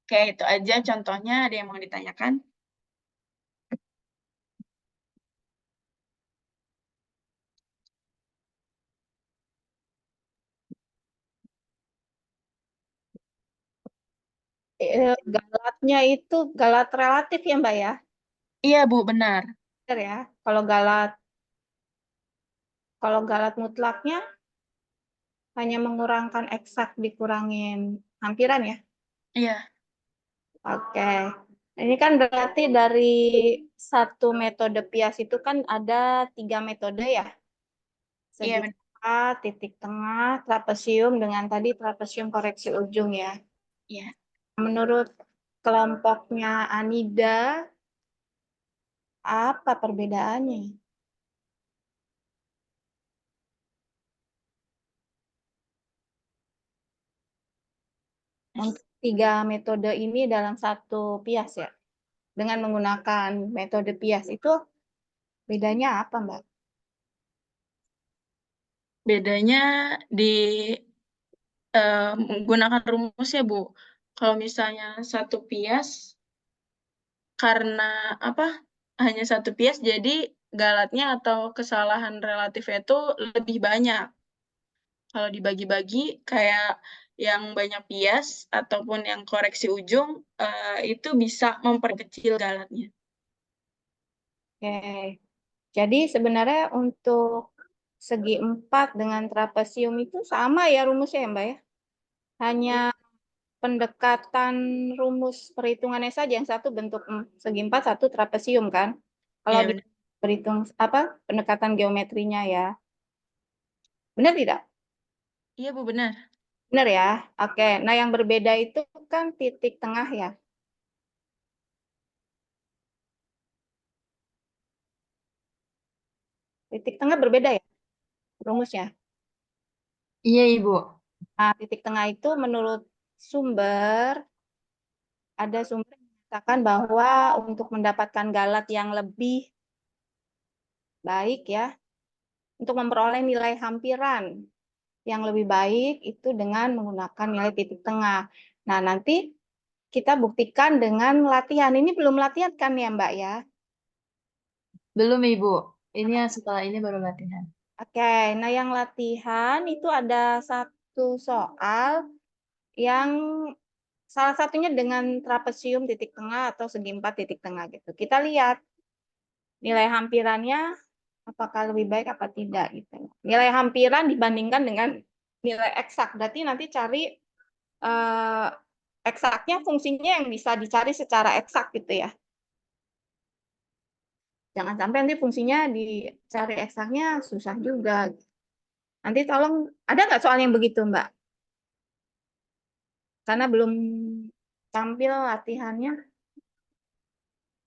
Oke, itu aja contohnya. Ada yang mau ditanyakan? Galatnya itu galat relatif ya Mbak ya? Iya, Bu, benar. Benar ya. Kalau galat mutlaknya hanya mengurangkan eksak dikurangin hampiran ya. Iya, Oke. Ini kan berarti dari satu metode PIAS itu kan ada 3 metode ya. iya Segi benar. A, titik tengah, trapesium dengan tadi trapesium koreksi ujung ya. Iya. Menurut kelompoknya Anida, apa perbedaannya? Untuk 3 metode ini dalam satu PIAS ya. Dengan menggunakan metode PIAS itu bedanya apa, Mbak? Bedanya di menggunakan rumus ya, Bu. Kalau misalnya satu pias, karena apa? Hanya satu pias, jadi galatnya atau kesalahan relatifnya itu lebih banyak. Kalau dibagi-bagi, kayak yang banyak pias ataupun yang koreksi ujung, itu bisa memperkecil galatnya. Oke. Jadi sebenarnya untuk segi 4 dengan trapesium itu sama ya rumusnya ya, Mbak ya? Hanya pendekatan rumus perhitungannya saja, yang satu bentuk segi 4, satu trapesium kan? Kalau Iya, di benar. berhitung apa pendekatan geometrinya ya. Benar tidak? Iya, Bu, benar. Benar ya? Oke. Nah, yang berbeda itu kan titik tengah ya. Titik tengah berbeda ya rumusnya. Iya, Ibu. Nah, titik tengah itu menurut sumber, ada sumber yang mengatakan bahwa untuk mendapatkan galat yang lebih baik ya, untuk memperoleh nilai hampiran yang lebih baik itu dengan menggunakan nilai titik tengah. Nah, nanti kita buktikan dengan latihan. Ini belum latihan kan ya, Mbak ya? Belum, Ibu. Ini yang setelah ini baru latihan. Oke, nah yang latihan itu ada satu soal yang salah satunya dengan trapesium titik tengah atau segi 4 titik tengah gitu. Kita lihat nilai hampirannya apakah lebih baik apa tidak gitu. Nilai hampiran dibandingkan dengan nilai eksak. Berarti nanti cari eh, eksaknya, fungsinya yang bisa dicari secara eksak gitu ya. Jangan sampai nanti fungsinya dicari eksaknya susah juga. Nanti tolong, ada nggak soal yang begitu Mbak? Karena belum tampil latihannya,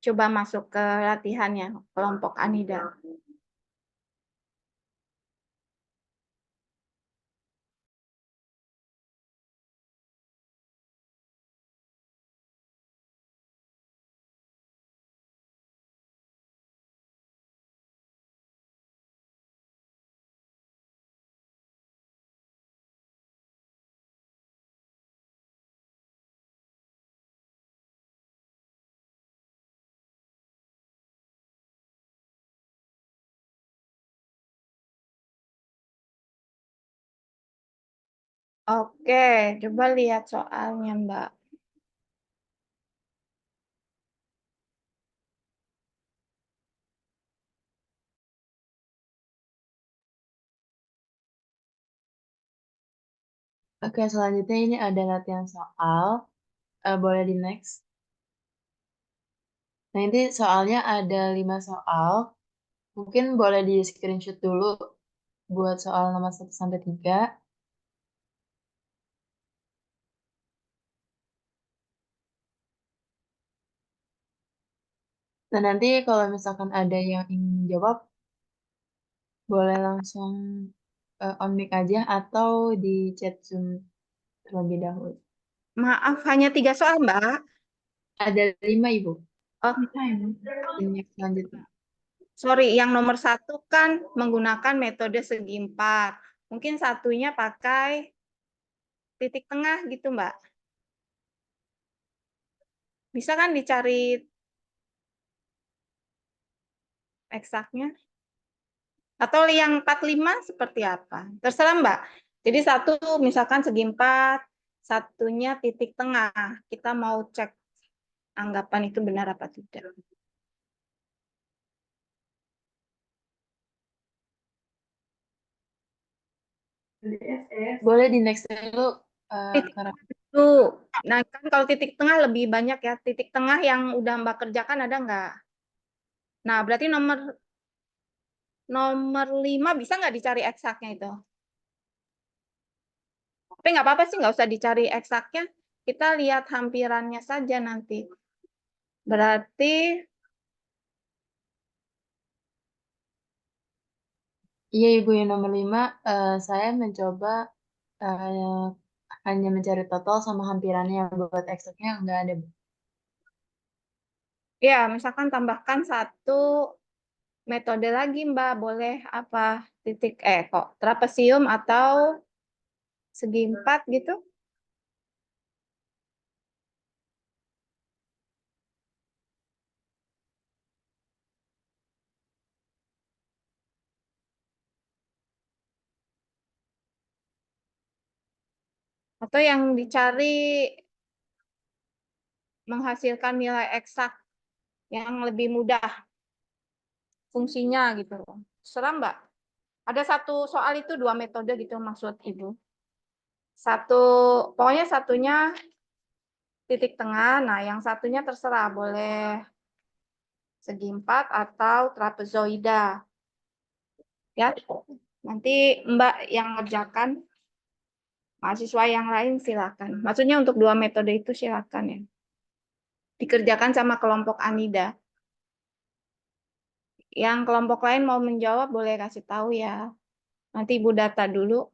coba masuk ke latihannya kelompok Anida. Oke, coba lihat soalnya Mbak. Oke, selanjutnya ini ada latihan soal. Boleh di next. Nah, ini soalnya ada 5 soal. Mungkin boleh di screenshot dulu buat soal nomor 1 sampai 3. Dan nanti kalau misalkan ada yang ingin menjawab, boleh langsung on mic aja atau di chat Zoom terlebih dahulu? Maaf, hanya 3 soal, Mbak. Ada 5, Ibu. Oh, Ini selanjutnya. sorry, yang nomor 1 kan menggunakan metode segi 4. Mungkin satunya pakai titik tengah gitu, Mbak. Bisa kan dicari eksaknya? Atau yang 45 seperti apa? Terserah, Mbak. Jadi satu misalkan segi 4, satunya titik tengah. Kita mau cek anggapan itu benar apa tidak. Boleh di next dulu. Titik Karena itu. Nah, kan kalau titik tengah lebih banyak ya. Titik tengah yang udah Mbak kerjakan ada nggak? Nah, berarti nomor 5 bisa nggak dicari eksaknya itu? Tapi nggak apa-apa sih, nggak usah dicari eksaknya. Kita lihat hampirannya saja nanti. Berarti iya, Ibu, yang nomor 5, saya mencoba eh, hanya mencari total sama hampirannya, yang buat eksaknya nggak ada. ya, misalkan tambahkan satu metode lagi, Mbak. Boleh apa? Kok trapesium atau segi 4 gitu? Atau yang dicari menghasilkan nilai eksak yang lebih mudah fungsinya gitu. Serah, Mbak. Ada satu soal itu 2 metode gitu maksud Ibu. Pokoknya satunya titik tengah, nah yang satunya terserah, boleh segi 4 atau trapezoida. Ya, nanti Mbak yang ngerjakan, mahasiswa yang lain silakan. Maksudnya untuk 2 metode itu silakan ya. Dikerjakan sama kelompok Anida. Yang kelompok lain mau menjawab boleh kasih tahu ya. Nanti Ibu data dulu.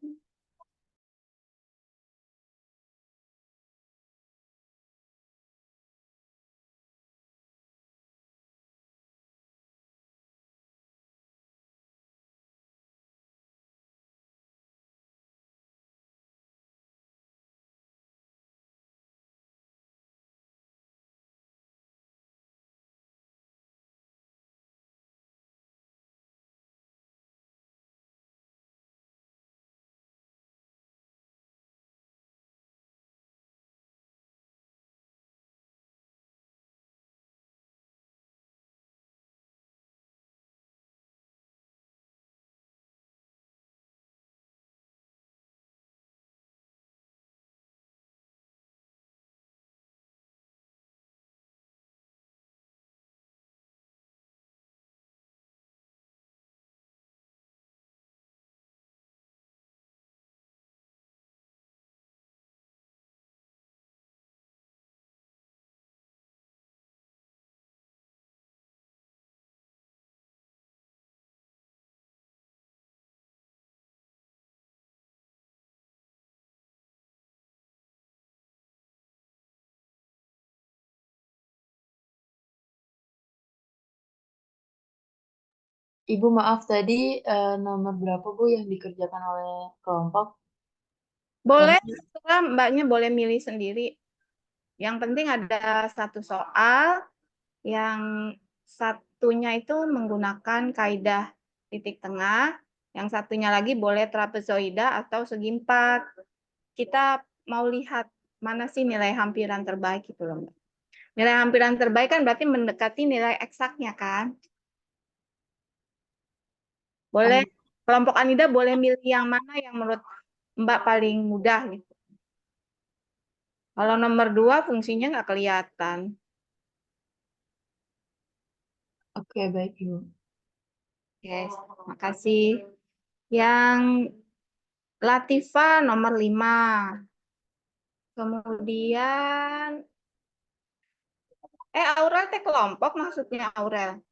Ibu, maaf tadi nomor berapa, Bu, yang dikerjakan oleh kelompok? Boleh, Karena terserah Mbaknya boleh milih sendiri. Yang penting ada satu soal yang satunya itu menggunakan kaidah titik tengah, yang satunya lagi boleh trapezoida atau segi 4. Kita mau lihat mana sih nilai hampiran terbaik itu loh, Mbak. Nilai hampiran terbaik kan berarti mendekati nilai eksaknya kan? Boleh, kelompok Anida boleh milih yang mana yang menurut Mbak paling mudah gitu. Kalau nomor 2 fungsinya nggak kelihatan. oke, baik, Ibu. Oke, makasih. Yang Latifa nomor 5. Kemudian, Aurel teh kelompok maksudnya Aurel.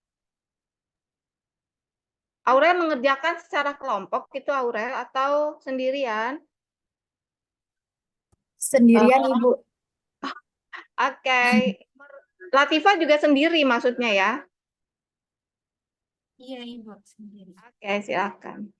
Aurel mengerjakan secara kelompok gitu Aurel atau sendirian? Sendirian, Ibu. Oke. Latifa juga sendiri maksudnya ya? Iya, Ibu, sendiri. Oke, silakan.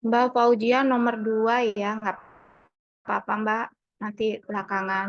Mbak Fauzia nomor 2 ya, nggak apa-apa Mbak, nanti belakangan.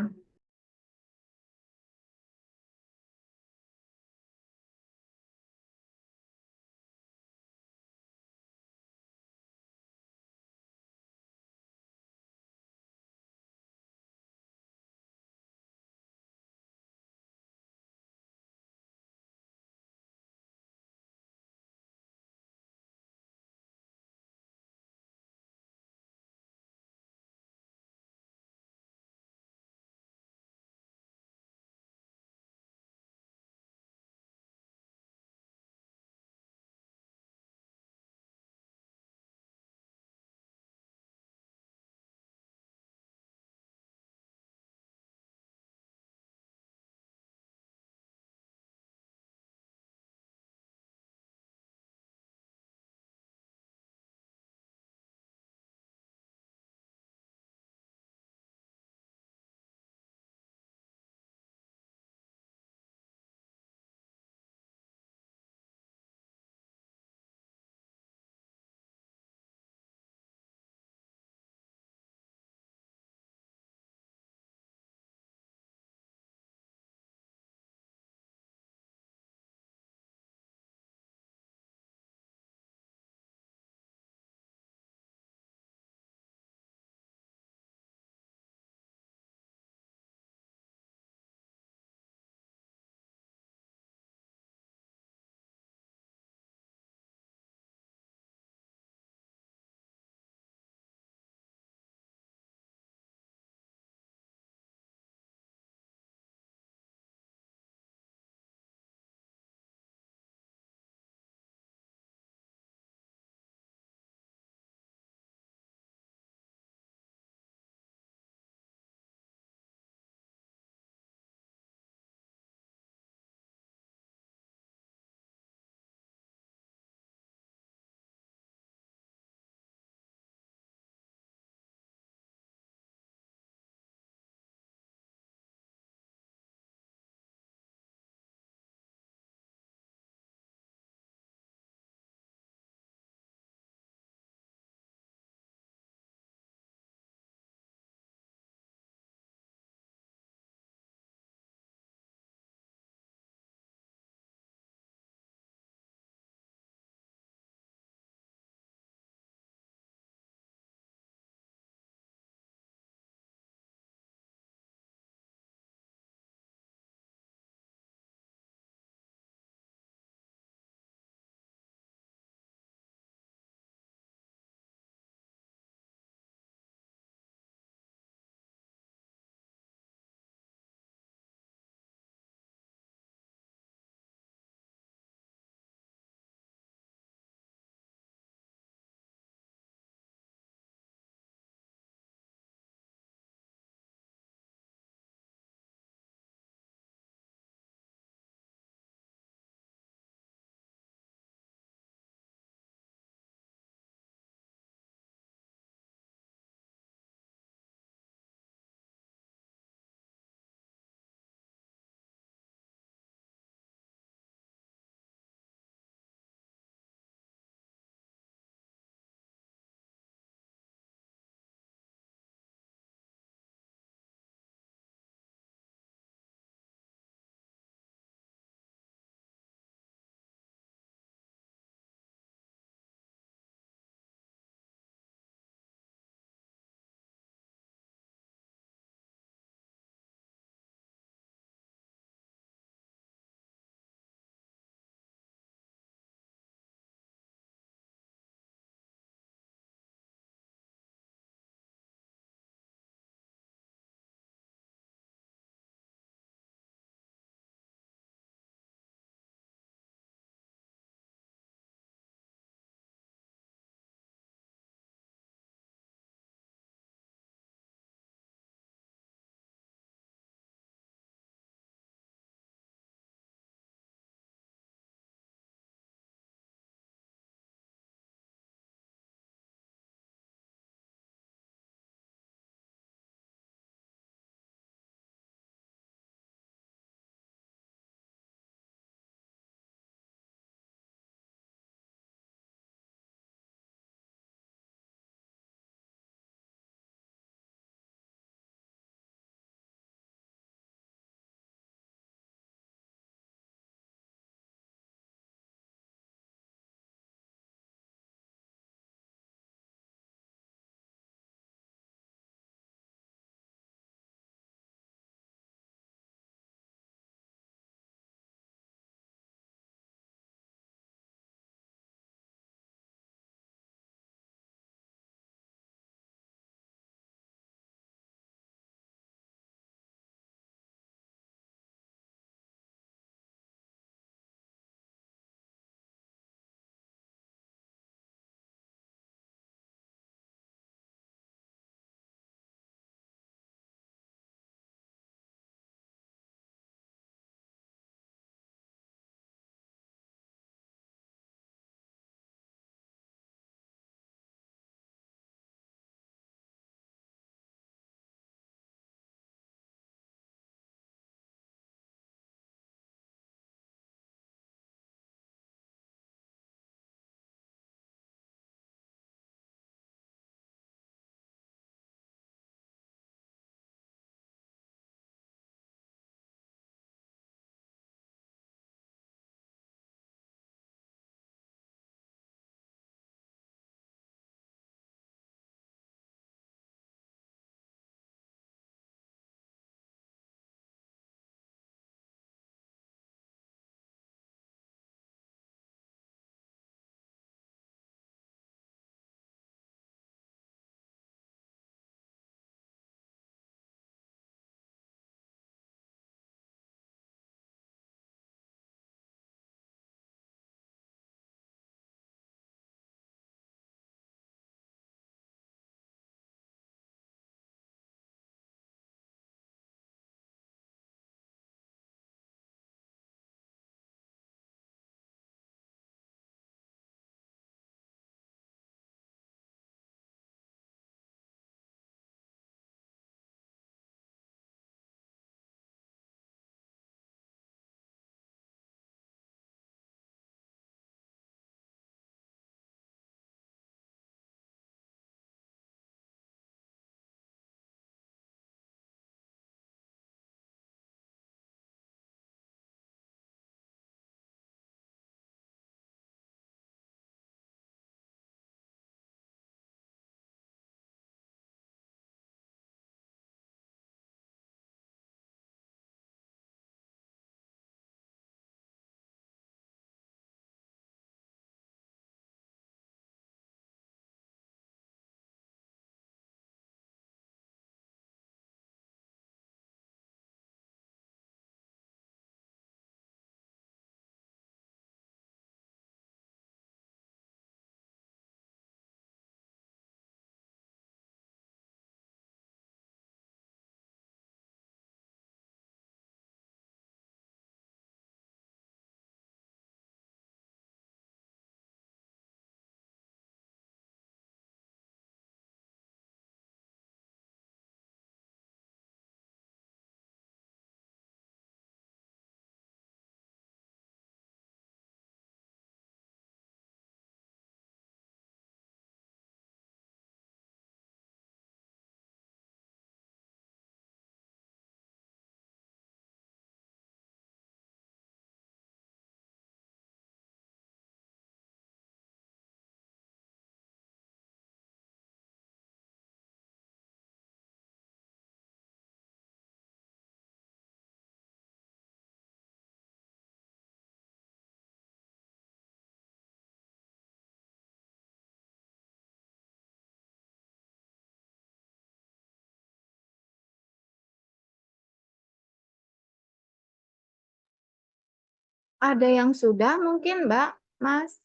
Ada yang sudah mungkin, Mbak, Mas?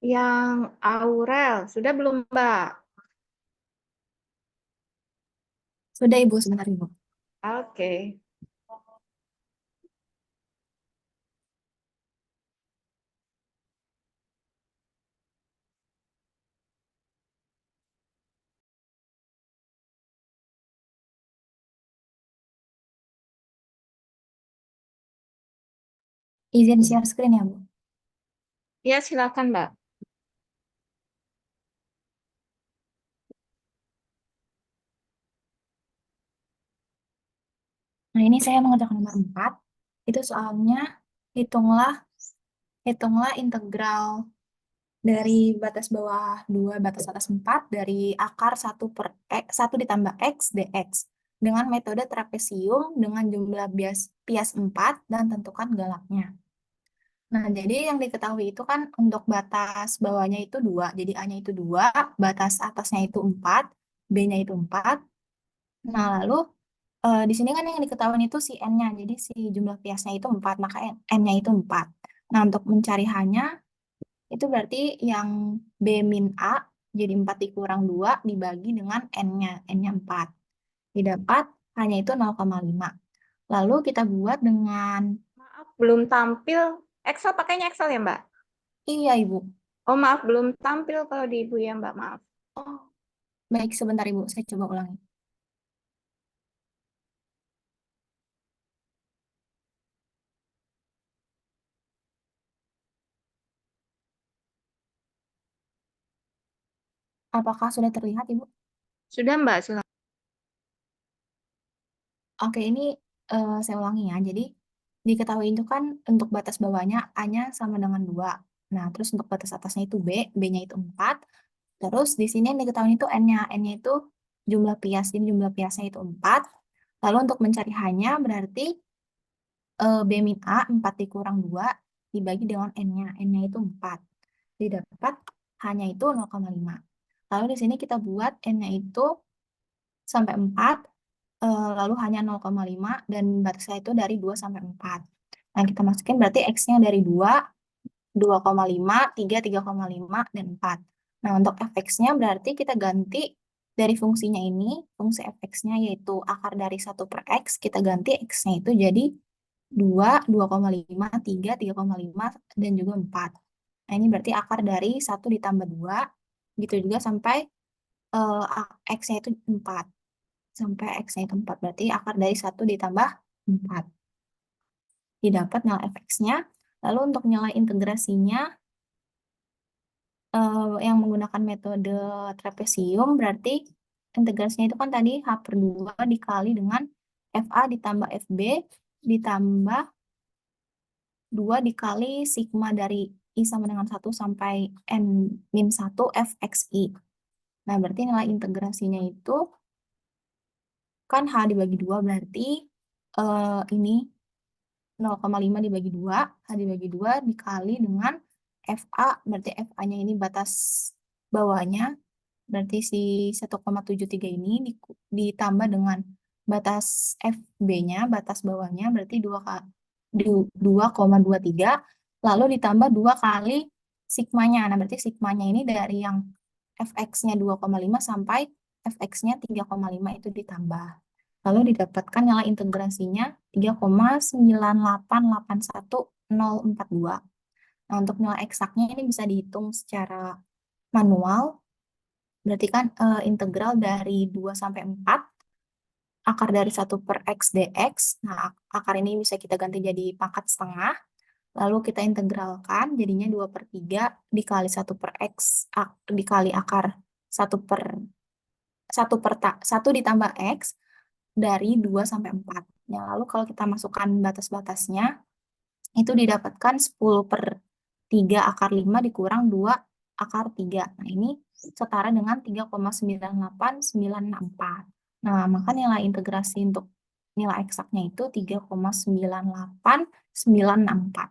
Yang Aurel, sudah belum, Mbak? Sudah Ibu, sebentar Ibu. Oke. Izin share screen ya Bu. Ya, silakan, Mbak. Nah ini saya mengerjakan nomor 4. Itu soalnya hitunglah hitunglah integral dari batas bawah 2 batas atas 4 dari akar 1 ditambah X dx dengan metode trapesium dengan jumlah bias 4 dan tentukan galaknya. Nah, jadi yang diketahui itu kan untuk batas bawahnya itu 2, jadi A-nya itu 2, batas atasnya itu 4, B-nya itu 4. Nah, lalu di sini kan yang diketahui itu si N-nya, jadi si jumlah biasnya itu 4, maka N-nya itu 4. Nah, untuk mencari H-nya, itu berarti yang B min A, jadi 4 dikurang 2 dibagi dengan N-nya, N-nya 4. Didapat H-nya itu 0,5. Lalu kita buat dengan, Maaf, belum tampil. Excel pakainya Excel ya, Mbak? iya Ibu. Oh, maaf, belum tampil kalau di Ibu ya, Mbak. Maaf. Oh, baik sebentar Ibu, saya coba ulangi. Apakah sudah terlihat, Ibu? Sudah, Mbak, silakan. Oke, ini saya ulangi ya. Jadi, diketahui itu kan untuk batas bawahnya A-nya sama dengan 2. Nah, terus untuk batas atasnya itu B, B-nya itu 4. Terus di sini yang diketahui itu N-nya. N-nya itu jumlah pias, jadi jumlah piasnya itu 4. Lalu untuk mencari H-nya berarti B min A 4 dikurang 2 dibagi dengan N-nya. N-nya itu 4. Didapat H-nya itu 0,5. Lalu di sini kita buat N-nya itu sampai 4, lalu hanya 0,5 dan batasnya itu dari 2 sampai 4. Nah, kita masukin berarti X-nya dari 2, 2,5, 3, 3,5, dan 4. Nah, untuk fx-nya berarti kita ganti dari fungsinya ini, fungsi fx-nya yaitu akar dari 1 per X, kita ganti X-nya itu jadi 2, 2,5, 3, 3,5, dan juga 4. Nah, ini berarti akar dari 1 ditambah 2, gitu juga sampai X-nya itu 4. Sampai X-nya itu 4, berarti akar dari 1 ditambah 4. Didapat nilai fx-nya. Lalu untuk nilai integrasinya, yang menggunakan metode trapesium, berarti integrasinya itu kan tadi H per 2 dikali dengan FA ditambah FB ditambah 2 dikali sigma dari I sama dengan 1 sampai N min 1 FXI. Nah, berarti nilai integrasinya itu kan H dibagi 2 berarti ini 0,5 dibagi 2, H dibagi 2 dikali dengan FA, berarti FA-nya ini batas bawahnya, berarti si 1,73 ini ditambah dengan batas FB-nya, batas bawahnya, berarti 2,23, lalu ditambah 2 kali sigmanya. Nah, berarti sigmanya ini dari yang FX-nya 2,5 sampai FX-nya 3,5 itu ditambah. Lalu didapatkan nilai integrasinya 3,9881042. Nah, untuk nilai eksaknya ini bisa dihitung secara manual. Berarti kan integral dari 2 sampai 4, akar dari 1 per X dx. Nah, akar ini bisa kita ganti jadi pangkat setengah. Lalu kita integralkan, jadinya 2 per 3 dikali 1 per X, dikali akar 1 per 1 ditambah X, dari 2 sampai 4. Nah, lalu kalau kita masukkan batas-batasnya, itu didapatkan 10 per 3 akar 5 dikurang 2 akar 3. Nah, ini setara dengan 3,98964. Nah, maka nilai integrasi untuk nilai eksaknya itu 3,98964.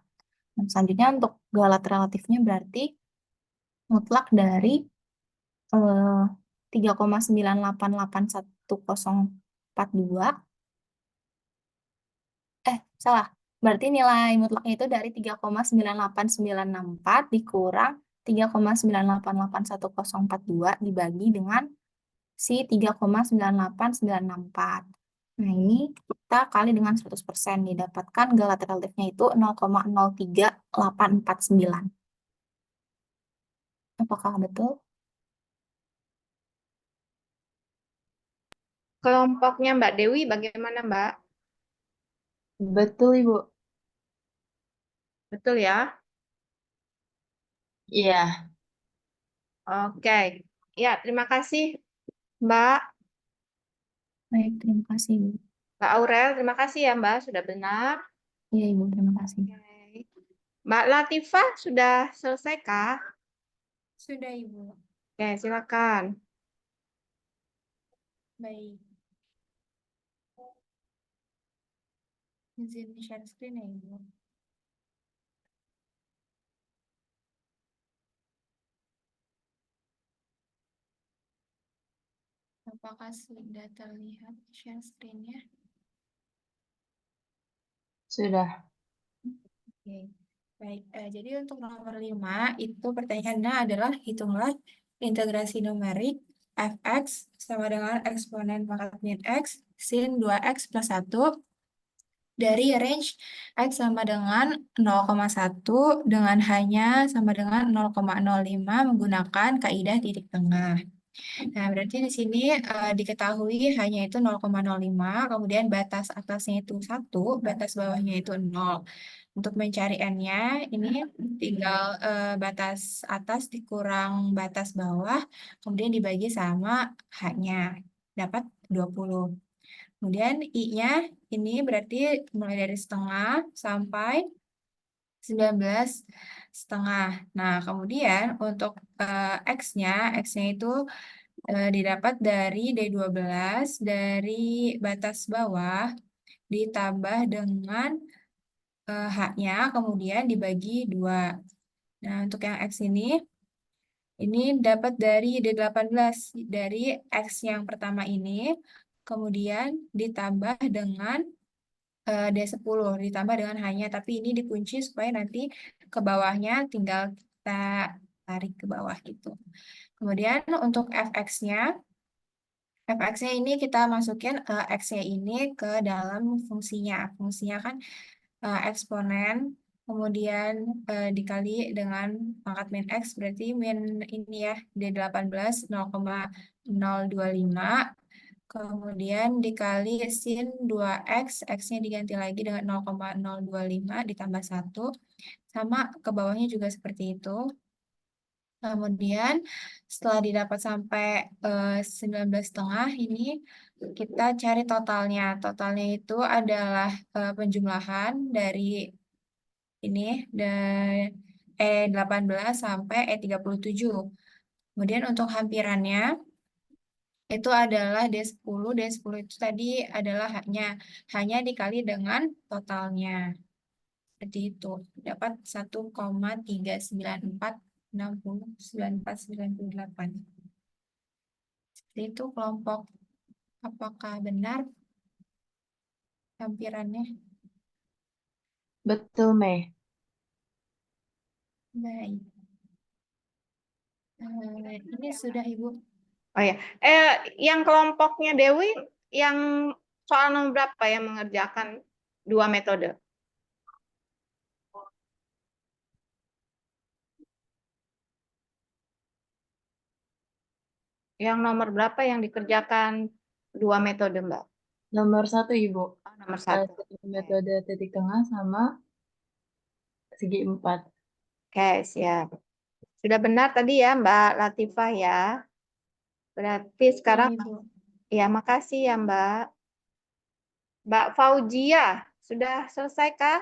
Nah, selanjutnya untuk galat relatifnya berarti mutlak dari 3,9881042. Salah. Berarti nilai mutlaknya itu dari 3,98964 dikurang 3,9881042 dibagi dengan si 3,98964. Nah, ini kita kali dengan 100%, didapatkan galat relatifnya itu 0,03849. Apakah betul? Kelompoknya Mbak Dewi bagaimana, Mbak? Betul, Ibu. Betul ya? Iya, Oke. Ya, terima kasih, Mbak. Baik, terima kasih, Ibu. Mbak Aurel, terima kasih ya, Mbak, sudah benar. Iya, Ibu, terima kasih. Oke. Mbak Latifah, sudah selesai kah? Sudah, Ibu. Oke, silakan. Baik. Izin share screen ya, Ibu. Apakah sudah terlihat share screen-nya? sudah. Oke. Baik, jadi untuk nomor 5 itu pertanyaannya adalah hitunglah integrasi numerik fx sama dengan eksponen pangkat min x sin 2x plus 1 dari range x sama dengan 0,1 dengan hanya sama dengan 0,05 menggunakan kaidah titik tengah. Nah, berarti di sini diketahui hanya itu 0,05, kemudian batas atasnya itu 1, batas bawahnya itu 0. Untuk mencari N-nya, ini tinggal batas atas dikurang batas bawah, kemudian dibagi sama H-nya, dapat 20. Kemudian I-nya ini berarti mulai dari setengah sampai 19 setengah. Nah, kemudian untuk X-nya itu didapat dari D12 dari batas bawah ditambah dengan H-nya kemudian dibagi 2. Nah, untuk yang X ini dapat dari D18 dari X yang pertama ini kemudian ditambah dengan D10 ditambah dengan H-nya, tapi ini dikunci supaya nanti ke bawahnya tinggal kita tarik ke bawah gitu. Kemudian untuk fx-nya ini kita masukin x-nya ini ke dalam fungsinya. Fungsinya kan eksponen, kemudian dikali dengan pangkat min x, berarti min ini ya, D18 0,025, kemudian dikali sin 2x, x-nya diganti lagi dengan 0,025 ditambah 1, sama ke bawahnya juga seperti itu. Kemudian setelah didapat sampai 19,5 ini kita cari totalnya. Totalnya itu adalah penjumlahan dari ini dan E18 sampai E37. Kemudian untuk hampirannya itu adalah D10. D10 itu tadi adalah hanya dikali dengan totalnya. Seperti itu. Dapat 1,394609498. Seperti itu kelompok. Apakah benar hampirannya? Betul, Mei. Baik. Ini sudah, Ibu. Oh ya, yang kelompoknya Dewi, yang soal nomor berapa yang mengerjakan 2 metode? Yang nomor berapa yang dikerjakan 2 metode, Mbak? Nomor 1, Ibu. Nomor 1. Metode titik tengah sama segi 4. Oke, siap. Sudah benar tadi ya, Mbak Latifah ya. Berarti sekarang, ya makasih ya, Mbak. Mbak Fauzia, sudah selesai kah?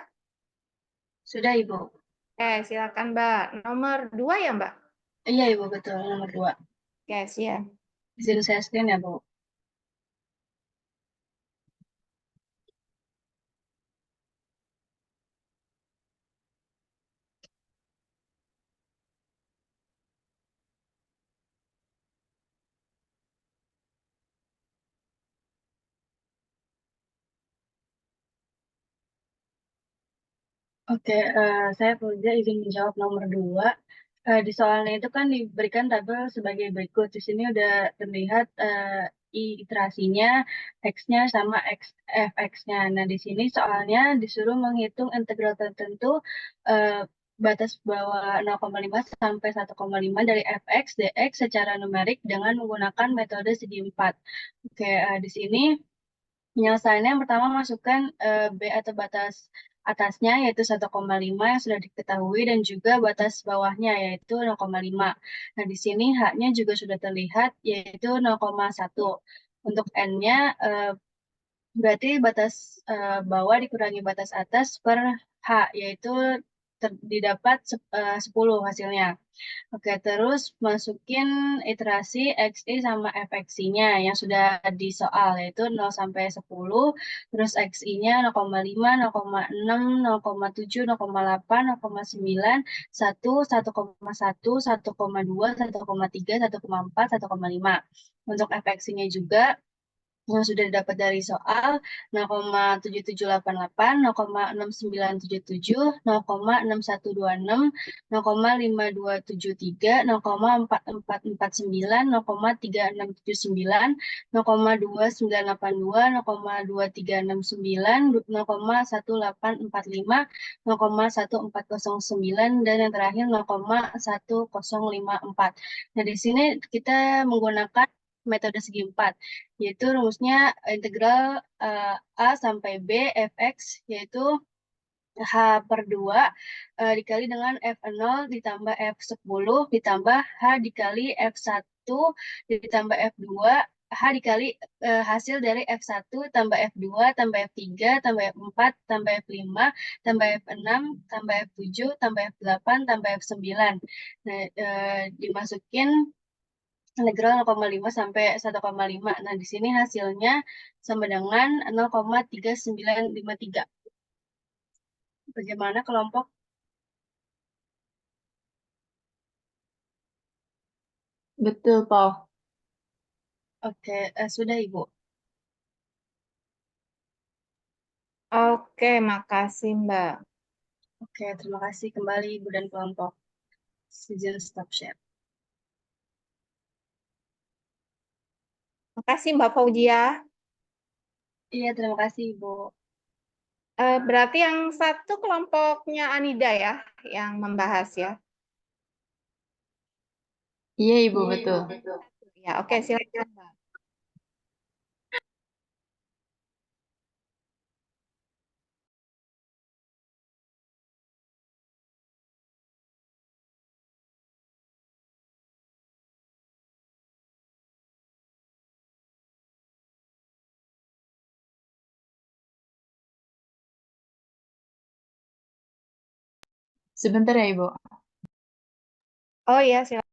Sudah, Ibu. Silakan, Mbak. Nomor 2 ya, Mbak? Iya, Ibu, betul. Nomor 2. Oke, siap. Izin saya screen ya, Bu. Oke, saya Fauza izin menjawab nomor 2. Di soalnya itu kan diberikan tabel sebagai berikut. Di sini udah terlihat iterasinya, X-nya sama fx-nya. Nah, di sini soalnya disuruh menghitung integral tertentu batas bawah 0,5 sampai 1,5 dari fx dx secara numerik dengan menggunakan metode segi 4. Oke, di sini penyelesaiannya yang pertama masukkan B atau batas atasnya yaitu 1,5 yang sudah diketahui dan juga batas bawahnya yaitu 0,5. Nah, di sini H-nya juga sudah terlihat yaitu 0,1. Untuk N-nya berarti batas bawah dikurangi batas atas per H yaitu didapat 10 hasilnya. Oke, terus masukin iterasi XI sama FXI-nya yang sudah di soal, yaitu 0 sampai 10, terus XI-nya 0,5, 0,6, 0,7, 0,8, 0,9, 1, 1,1, 1,2, 1,3, 1,4, 1,5. Untuk FXI-nya juga yang sudah didapat dari soal 0,7788, 0,6977, 0,6126, 0,5273, 0,4449, 0,3679, 0,2982, 0,2369, 0,1845, 0,1409, dan yang terakhir 0,1054. Nah, di sini kita menggunakan metode segi 4, yaitu rumusnya integral A sampai B fx, yaitu H per 2 dikali dengan F0 ditambah F10 ditambah H dikali F1 ditambah F2 H dikali hasil dari F1 tambah F2 tambah F3 tambah F4 tambah F5 tambah F6 tambah F7 tambah F8 tambah F9. Nah, dimasukin integral 0,5 sampai 1,5. Nah, di sini hasilnya sama dengan 0,3953. Bagaimana kelompok? Betul, Paul. Oke, sudah Ibu. Oke, makasih Mbak. Oke, terima kasih kembali Ibu dan kelompok. Izin stop share. Makasih Mbak Fauzia. Iya, terima kasih Ibu. Berarti yang satu kelompoknya Anida ya, yang membahas ya. Iya, Ibu, betul. Ya, oke, silakan Mbak. Sebentar ya, Ibu. Oh iya, silakan.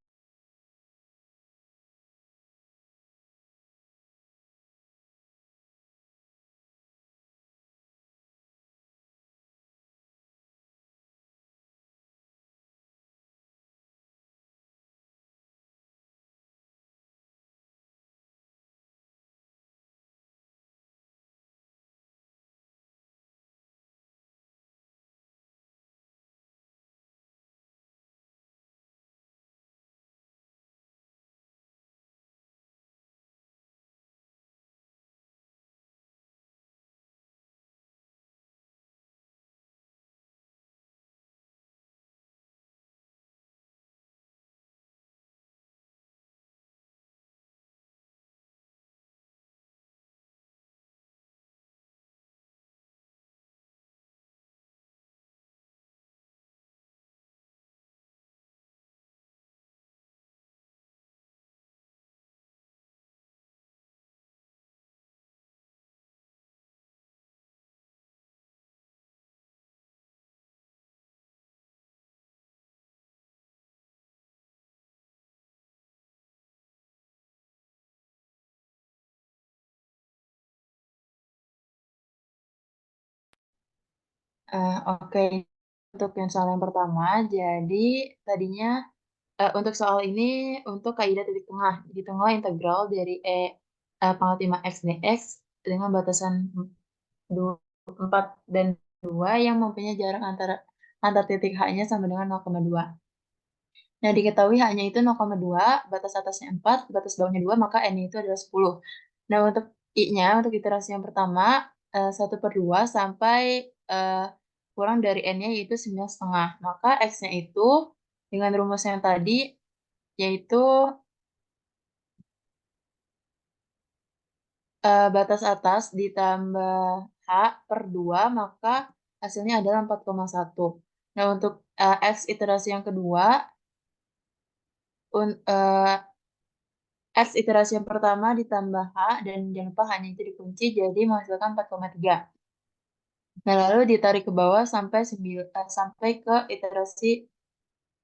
Oke, untuk yang soal yang pertama, jadi tadinya untuk soal ini untuk kaidah titik tengah. Titik tengah integral dari pangkat 5x dx dengan batasan 4 dan yang mempunyai jarak antar titik H-nya sama dengan 0,2. Nah, diketahui H-nya itu 0,2, batas atasnya 4, batas bawahnya 2, maka N-nya itu adalah 10. Nah, untuk I-nya, untuk iterasi yang pertama, 1/2 sampai kurang dari N-nya yaitu 9,5. Maka X-nya itu dengan rumus yang tadi, yaitu batas atas ditambah H per 2, maka hasilnya adalah 4,1. Nah, untuk X iterasi yang kedua, X iterasi yang pertama ditambah H, dan jangan lupa H-nya itu dikunci, jadi menghasilkan 4,3. Nah, lalu ditarik ke bawah sampai ke iterasi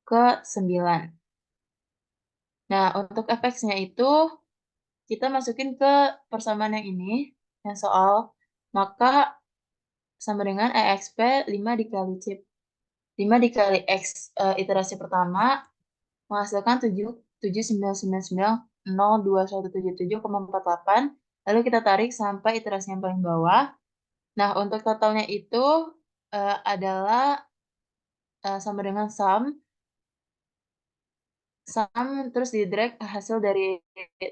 ke-9. Nah, untuk fx-nya itu, kita masukin ke persamaan yang ini, yang soal, maka sama dengan EXP 5 dikali C 5 dikali X iterasi pertama menghasilkan 7,999,02177,48. Lalu kita tarik sampai iterasi yang paling bawah. Nah, untuk totalnya itu adalah sama dengan sum terus di drag hasil dari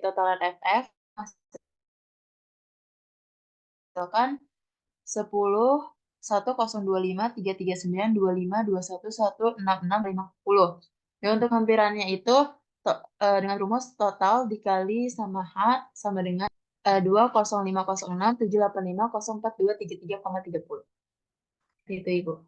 totalan FF menghasilkan 10 102533925211216650. Dan untuk hampirannya itu dengan rumus total dikali sama H sama dengan 2050678504233,30. Itu Ibu.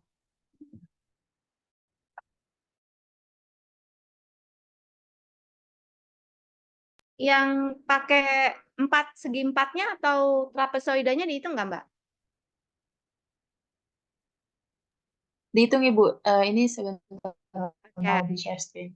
Yang pakai 4 segi 4-nya atau trapezoidanya dihitung nggak, Mbak? Dihitung Ibu, ini sebentar mau Oke. di share screen.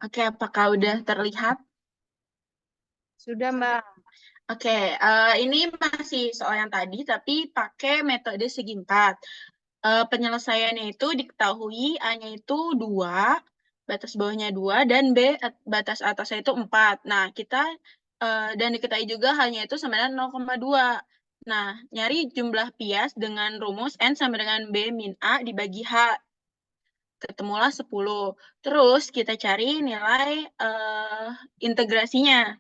Oke, apakah udah terlihat? Sudah, Mbak. Oke, ini masih soal yang tadi, tapi pakai metode segi 4. Penyelesaiannya itu diketahui A-nya itu 2, batas bawahnya 2, dan B batas atasnya itu 4. Nah, kita dan diketahui juga H-nya itu sama dengan 0,2. Nah, nyari jumlah bias dengan rumus N sama dengan B min A dibagi H. Ketemulah 10. Terus kita cari nilai integrasinya.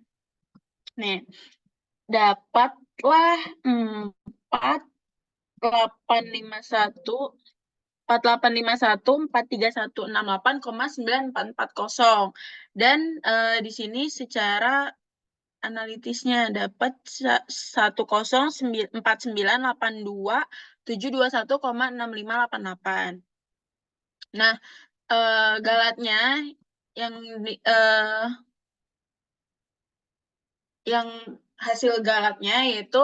Nih, dapatlah 4851,94440. Dan di sini secara analitisnya dapat 10,4982,721,6588. Nah, galatnya yang hasil galatnya yaitu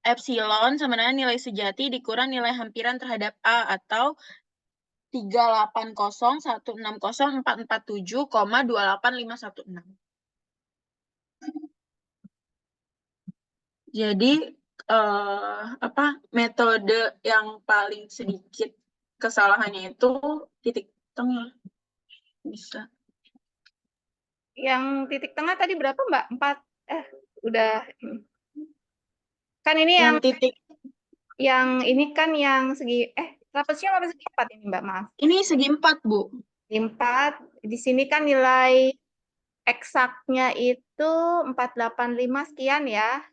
epsilon sama dengan nilai sejati dikurang nilai hampiran terhadap A atau 380.160.447,28516. Jadi metode yang paling sedikit kesalahannya itu titik tengah. Bisa. Yang titik tengah tadi berapa, Mbak? 4. Udah. Kan ini yang titik. Yang ini kan yang segi trapesium apa segi 4 ini, Mbak? Maaf. Ini segi 4, Bu. Segi 4. Di sini kan nilai eksaknya itu 485 sekian ya.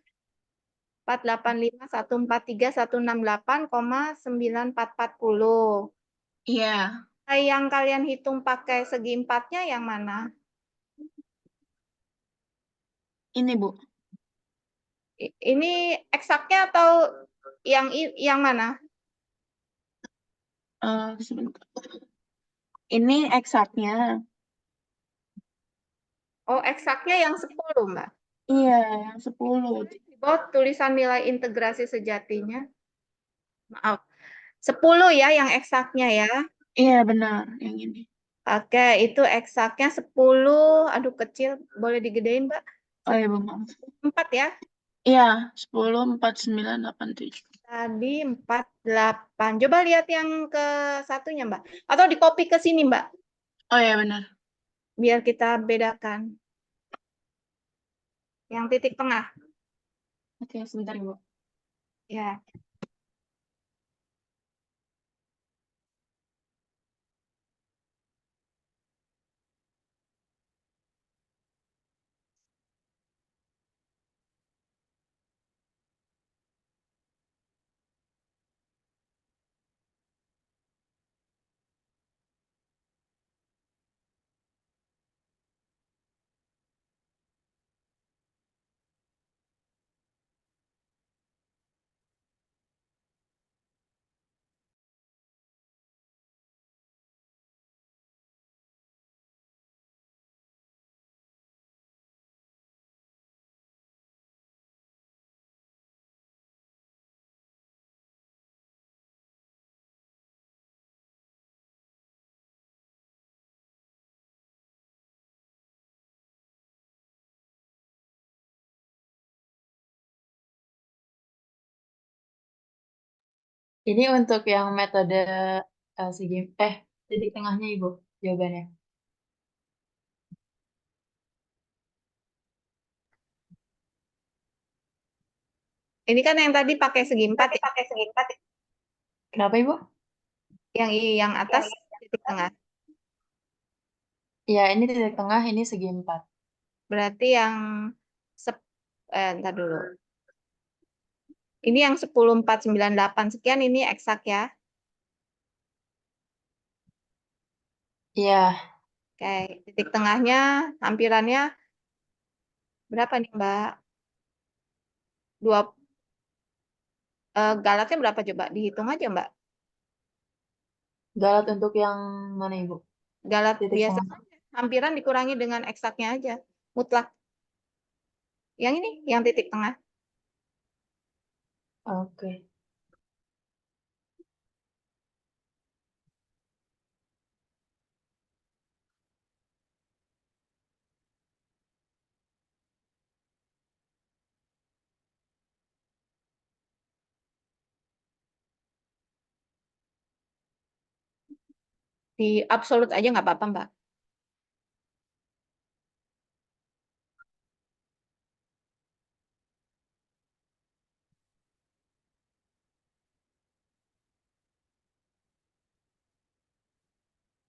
485.143.168,9440. Iya. Yang kalian hitung pakai segi 4-nya yang mana? Ini, Bu. Ini eksaknya atau yang mana? Sebentar. Ini eksaknya. Oh, eksaknya yang 10, Mbak. Iya, yang 10. Di bawah tulisan nilai integrasi sejatinya. Maaf. 10 ya yang eksaknya ya. Iya, benar. Yang ini. Oke, itu eksaknya 10. Aduh, kecil. Boleh digedein, Mbak? Oh iya, Bu, maaf. 4 ya? Iya, 10, 49, 87. Tadi 48. Coba lihat yang ke satunya, Mbak. Atau di copy ke sini, Mbak. Oh ya benar. Biar kita bedakan. Yang titik tengah. Oke, sebentar Ibu. Ya. Ini untuk yang metode segi titik tengahnya Ibu jawabannya. Ini kan yang tadi pakai segi 4 ya. Kenapa Ibu? Yang atas titik tengah. Ya, ini titik tengah, ini segi 4. Berarti yang entar dulu. Ini yang 10,498 sekian ini eksak ya. Iya, Oke, titik tengahnya hampirannya berapa nih, Mbak? Galatnya berapa coba? Dihitung aja, Mbak. galat untuk yang mana Ibu? Galat Titik biasa tengah. saja. Hampiran dikurangi dengan eksaknya aja. Mutlak. Yang ini, yang titik tengah. Oke. Di absolut aja nggak apa-apa, Mbak.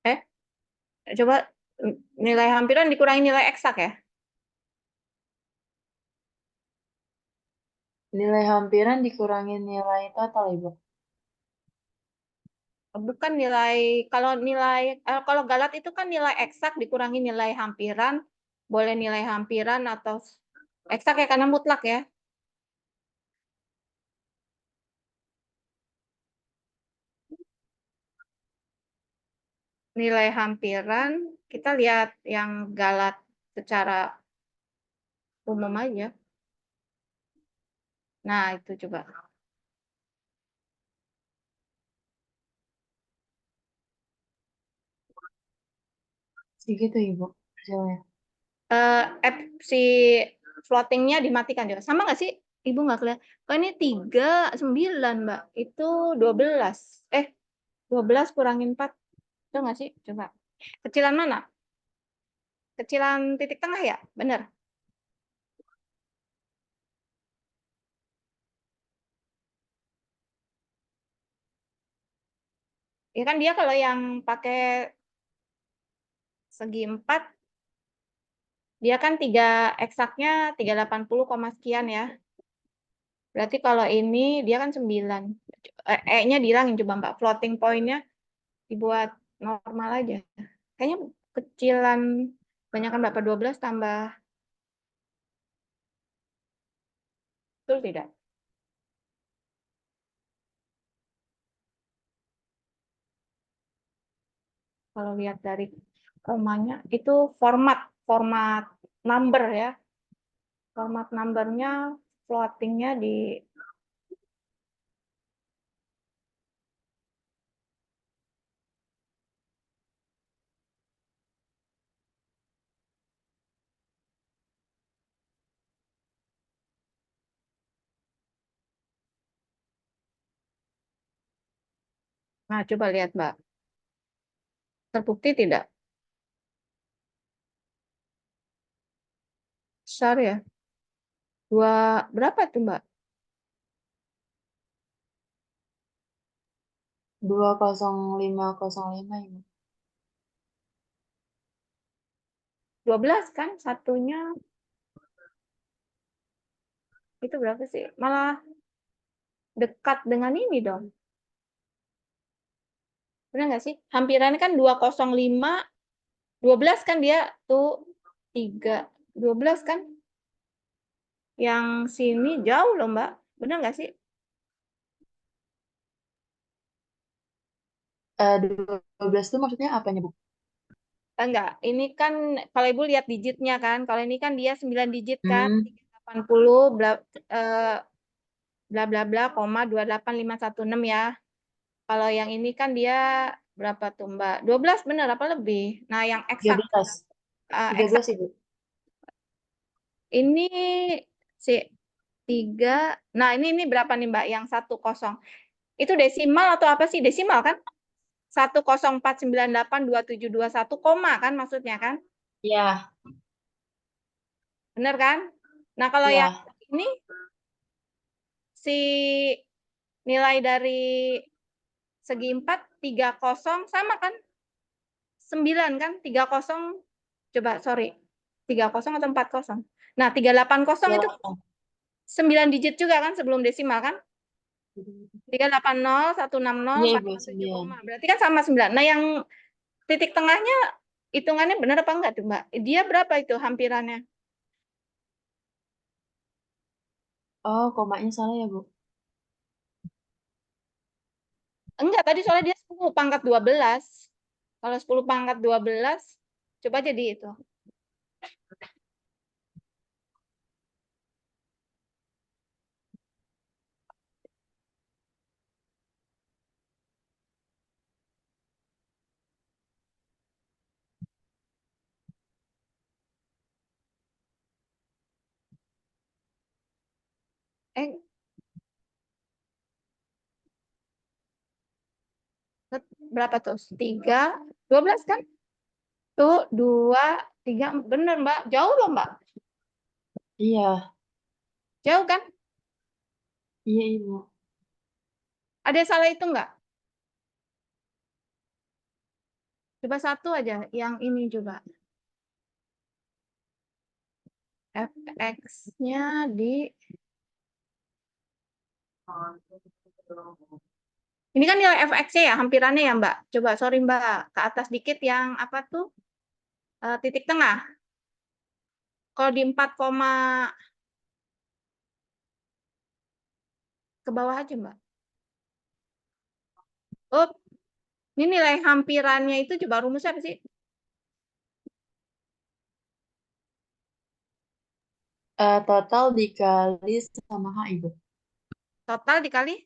Eh, coba nilai hampiran dikurangi nilai eksak ya. Nilai hampiran dikurangi nilai total Ibu. Bukan nilai, kalau galat itu kan nilai eksak dikurangi nilai hampiran, boleh nilai hampiran atau eksak ya karena mutlak ya. Nilai hampiran kita lihat yang galat secara umum aja. Nah, itu coba. Segitu Ibu hasilnya. Si floatingnya dimatikan juga. Sama nggak sih? Ibu nggak kelihatan. Oh, ini 39, Mbak. Itu 12. 12 kurangin 4. Itu nggak sih? Coba. Kecilan mana? Kecilan titik tengah ya? Bener. Ya kan dia kalau yang pakai segi 4, dia kan eksaknya 380, sekian ya. Berarti kalau ini dia kan 9. E-nya dihilangin coba Mbak. Floating point-nya dibuat normal aja. Kayaknya kecilan banyakkan berapa? 12 tambah. Betul tidak? Kalau lihat dari komanya itu format number ya. Format numbernya floatingnya di Nah, coba lihat, Mbak. Terbukti tidak? Besar ya? Berapa tuh, Mbak? 20505 ya. 12 kan? Satunya itu berapa sih? Malah dekat dengan ini dong. Benar nggak sih? Hampirannya kan 205, 12 kan dia tuh 3, 12 kan? Yang sini jauh loh, Mbak. Benar nggak sih? 12 itu maksudnya apanya, Bu? Enggak, ini kan kalau Ibu lihat digitnya kan. Kalau ini kan dia 9 digit kan. Hmm, 380 bla bla bla bla, koma 28516 ya. Kalau yang ini kan dia berapa tuh, Mbak? 12 benar apa lebih? Nah, yang eksak 13. eksak 13 Ibu. ini si 3. Nah, ini berapa nih, Mbak? Yang 10. Itu desimal atau apa sih? Desimal kan? 104982721 koma kan maksudnya kan? Ya, Benar kan? Nah, kalau yang ya. ini si nilai dari segi 4 30 sama kan? 9 kan? 30 coba sorry. 30 atau 40? Nah, 380 itu 38. 9 digit juga kan sebelum desimal kan? 380 160 Iya, Ibu, 457 9. koma. Berarti kan sama 9. Nah, yang titik tengahnya hitungannya benar apa enggak tuh, Mbak? Dia berapa itu hampirannya? Oh, komanya salah ya, Bu? Enggak, tadi soalnya dia 10 pangkat 12. Kalau 10 pangkat 12, coba jadi itu. Eh, berapa tuh? 3, 12 kan? Tuh, 2, 3, bener Mbak. Jauh loh Mbak. Iya, Jauh kan? iya, Ibu. Ada yang salah itu enggak? Coba satu aja, yang ini coba. Fx-nya di... Ini kan nilai fx-nya ya, hampirannya ya Mbak. Coba, sorry Mbak, ke atas dikit yang apa tuh? Titik tengah. Kalau di 4, ke bawah aja Mbak. Oh, ini nilai hampirannya itu coba rumusnya apa sih? Total dikali sama H, Ibu. Total dikali?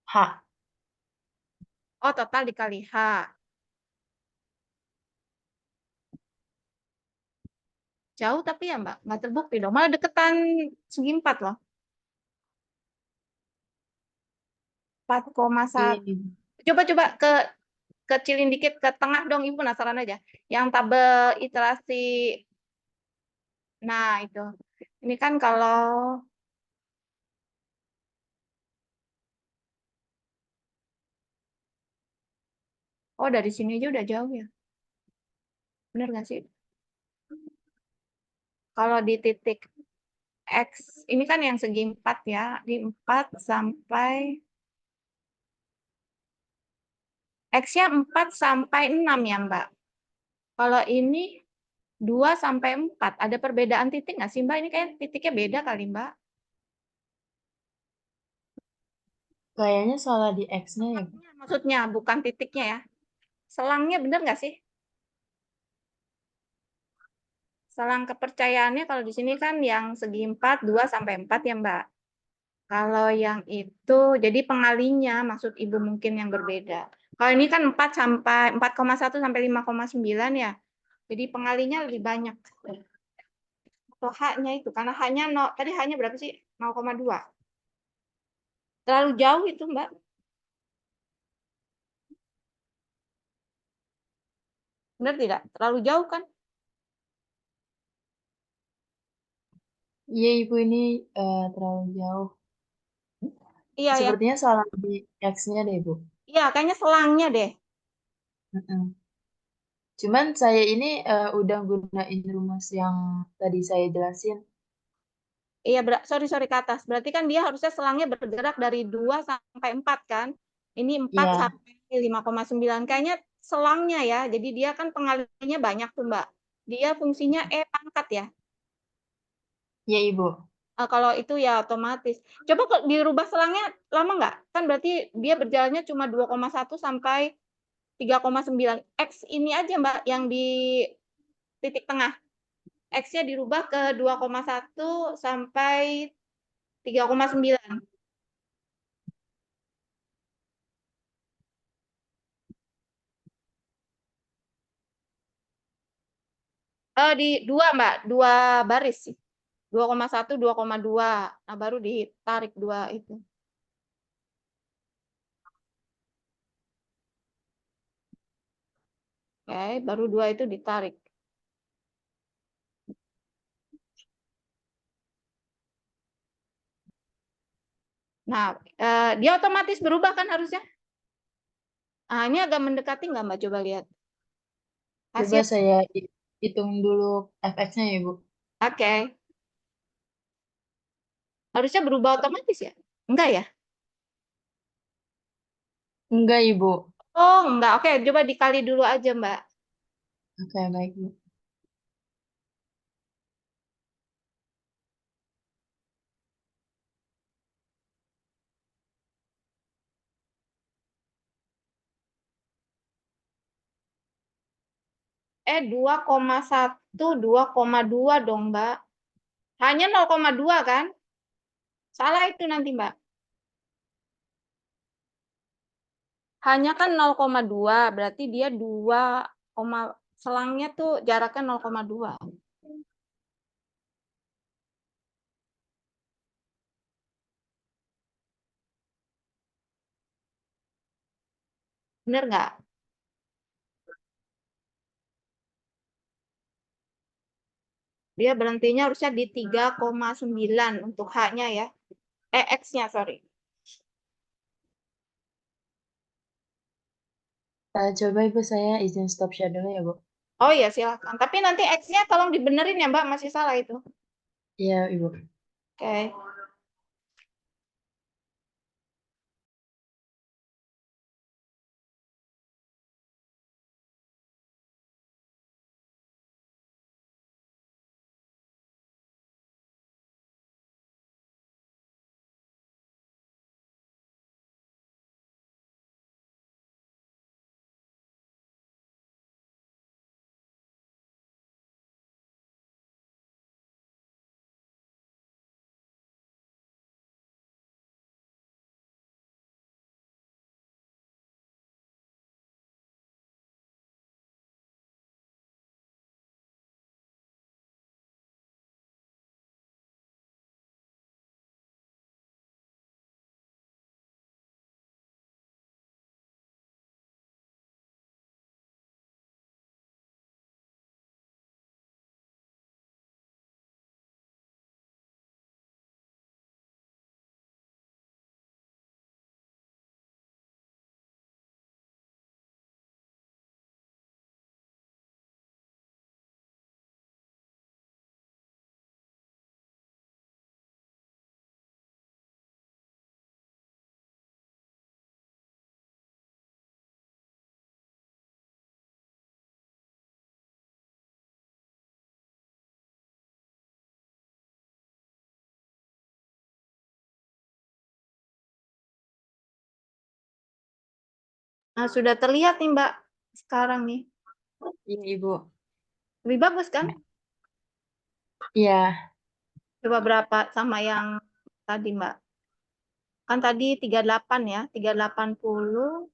H. Oh, total dikali H. Jauh tapi ya Mbak, nggak terbukti dong. Malah deketan segi 4 loh. 4,1. Iya, Ibu. Coba-coba kecilin dikit ke tengah dong, Ibu penasaran aja. Yang tabel iterasi. Nah, itu. Ini kan kalau oh dari sini aja udah jauh ya. Bener nggak sih? Kalau di titik X, ini kan yang segi 4 ya. Di 4 sampai X-nya 4 sampai 6 ya, Mbak. Kalau ini 2 sampai 4. Ada perbedaan titik nggak sih, Mbak? Ini kayak titiknya beda kali, Mbak. Kayaknya salah di X-nya ya, Bu. Maksudnya bukan titiknya ya. Selangnya bener nggak sih? Selang kepercayaannya kalau di sini kan yang segi 4, 2 sampai 4 ya, Mbak. Kalau yang itu jadi pengalinya maksud Ibu mungkin yang berbeda. Kalau ini kan 4 sampai 4,1 sampai 5,9 ya. Jadi pengalinya lebih banyak. Atau H-nya itu karena H-nya tadi H-nya berapa sih? 0,2. Terlalu jauh itu, Mbak. Benar tidak? Terlalu jauh kan? Iya, Ibu, ini terlalu jauh. Iya ya. Sepertinya salah di X-nya deh, Bu. Iya, kayaknya selangnya deh. Mm-mm. Cuman saya ini udah gunain rumus yang tadi saya jelasin. Iya, sorry ke atas. Berarti kan dia harusnya selangnya bergerak dari 2 sampai 4 kan? Ini 4 Iya, sampai 5,9. Kayaknya selangnya ya. Jadi dia kan pengalinya banyak tuh, Mbak. Dia fungsinya E pangkat ya. iya, Ibu. Kalau itu ya otomatis. Coba kok dirubah selangnya lama nggak? Kan berarti dia berjalannya cuma 2,1 sampai 3,9. X ini aja, Mbak, yang di titik tengah. X-nya dirubah ke 2,1 sampai 3,9. Di 2, Mbak, 2 baris sih. 2,1, 2,2. Nah, baru ditarik 2 itu. Oke, baru 2 itu ditarik. Nah, dia otomatis berubah kan harusnya? Nah, ini agak mendekati nggak, Mbak? Coba lihat. Coba Hasil. saya hitung dulu FX-nya ya, Bu. Oke. Harusnya berubah otomatis ya? Enggak ya? Enggak, Ibu. Oh, enggak. Oke, coba dikali dulu aja, Mbak. Oke, baik, Bu. Eh, 2,1, 2,2 dong, Mbak. Hanya 0,2 kan? Salah itu nanti, Mbak. Hanya kan 0,2, berarti dia 2, selangnya tuh jaraknya 0,2. Bener nggak? Dia berhentinya harusnya di 3,9 untuk H-nya ya. X-nya, sorry. Coba Ibu, saya izin stop share dulu ya, Bu. Oh iya, silakan. Tapi nanti X-nya tolong dibenerin ya, Mbak. Masih salah itu. Iya, Ibu. Oke. Nah, sudah terlihat nih, Mbak. Sekarang nih. Iya, Ibu. Lebih bagus kan? Iya. Coba berapa sama yang tadi, Mbak? Kan tadi 38 ya. 380.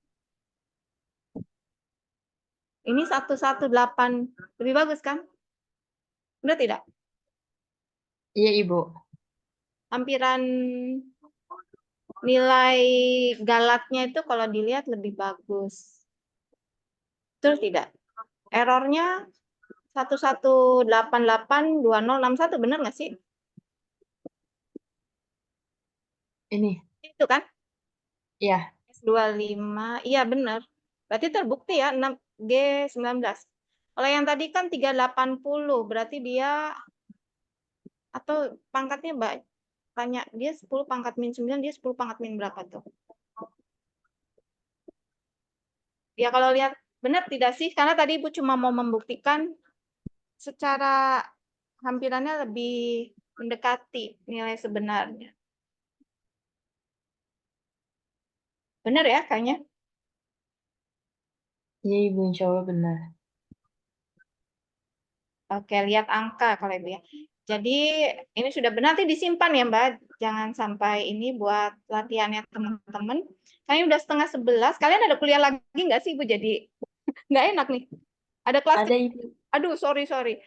Ini 118. Lebih bagus kan? Udah tidak? Iya, Ibu. Hampiran nilai galatnya itu kalau dilihat lebih bagus. Betul tidak? Errornya 11882061, bener nggak sih? Ini, Itu kan? ya. S25, iya bener. Berarti terbukti ya 6G19. Kalau yang tadi kan 380, berarti dia atau pangkatnya banyak. Dia 10 pangkat min 9, dia 10 pangkat min berapa tuh? Ya kalau lihat benar tidak sih? Karena tadi Ibu cuma mau membuktikan secara hampirannya lebih mendekati nilai sebenarnya. Benar ya kayaknya? Iya, Ibu, insya Allah benar. Oke, lihat angka kalau Ibu ya. Jadi ini sudah benar, nanti disimpan ya Mbak. Jangan sampai ini buat latihannya teman-teman. Kayaknya udah 10:30. Kalian ada kuliah lagi nggak sih Ibu? Jadi nggak enak nih. Ada kelas. Ada, Ibu. Aduh, sorry.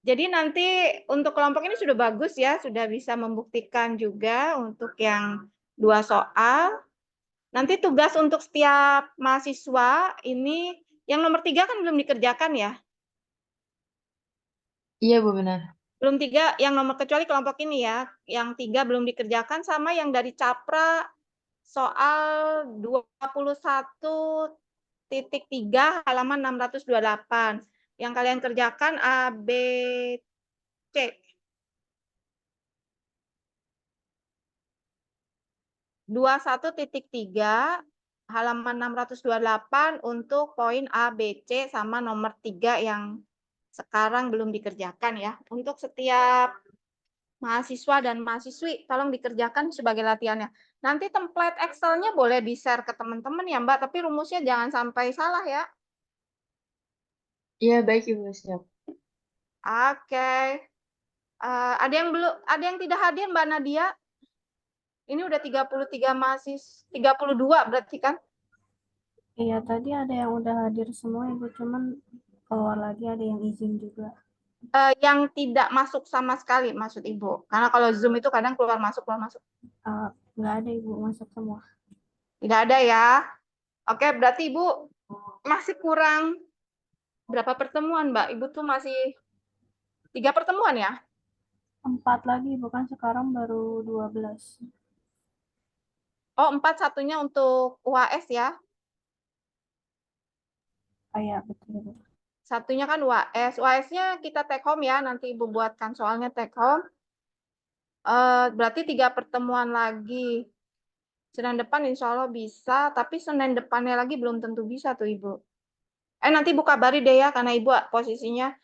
Jadi nanti untuk kelompok ini sudah bagus ya, sudah bisa membuktikan juga untuk yang 2 soal. Nanti tugas untuk setiap mahasiswa ini, yang nomor 3 kan belum dikerjakan ya? Iya, Bu, benar. Belum 3, yang nomor kecuali kelompok ini ya, yang 3 belum dikerjakan, sama yang dari Capra soal 21.3 halaman 628. Yang kalian kerjakan A, B, C. 21.3 halaman 628 untuk poin A, B, C sama nomor 3 yang sekarang belum dikerjakan ya. Untuk setiap mahasiswa dan mahasiswi tolong dikerjakan sebagai latihannya. Nanti template Excel-nya boleh di-share ke teman-teman ya Mbak, tapi rumusnya jangan sampai salah ya. Iya, baik, Ibu, siap. Oke. Ada yang tidak hadir Mbak Nadia? Ini udah 33 mahasiswa, 32 berarti kan? Iya, tadi ada yang udah hadir semua, Ibu, cuman keluar lagi ada yang izin juga. Yang tidak masuk sama sekali maksud Ibu. Karena kalau Zoom itu kadang keluar masuk. Nggak ada, Ibu, masuk semua. Tidak ada ya. Oke, berarti Ibu masih kurang berapa pertemuan, Mbak? Ibu tuh masih 3 pertemuan ya? 4 lagi, bukan sekarang baru 12. Oh, 4, satunya untuk UAS ya? Iya, betul. Satunya kan UAS. UAS-nya kita take home ya, nanti Ibu buatkan soalnya take home. Berarti 3 pertemuan lagi. Senin depan insya Allah bisa, tapi Senin depannya lagi belum tentu bisa tuh Ibu. Nanti Ibu kabari deh ya, karena Ibu posisinya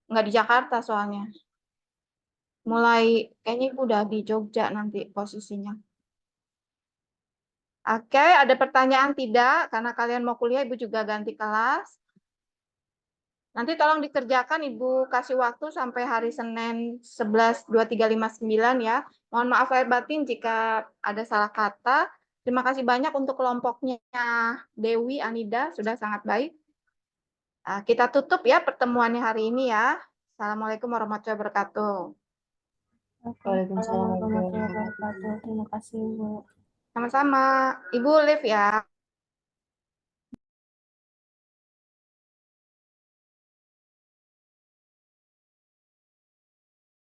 nggak di Jakarta soalnya. Kayaknya Ibu udah di Jogja nanti posisinya. Oke, ada pertanyaan tidak? Karena kalian mau kuliah, Ibu juga ganti kelas. Nanti tolong dikerjakan, Ibu kasih waktu sampai hari Senin 11.2359 ya. Mohon maaf lahir batin jika ada salah kata. Terima kasih banyak untuk kelompoknya Dewi, Anida, sudah sangat baik. Kita tutup ya pertemuannya hari ini ya. Assalamualaikum warahmatullahi wabarakatuh. Waalaikumsalam warahmatullahi Warahmatullahi wabarakatuh. Terima kasih, Ibu. Sama-sama. Ibu live ya.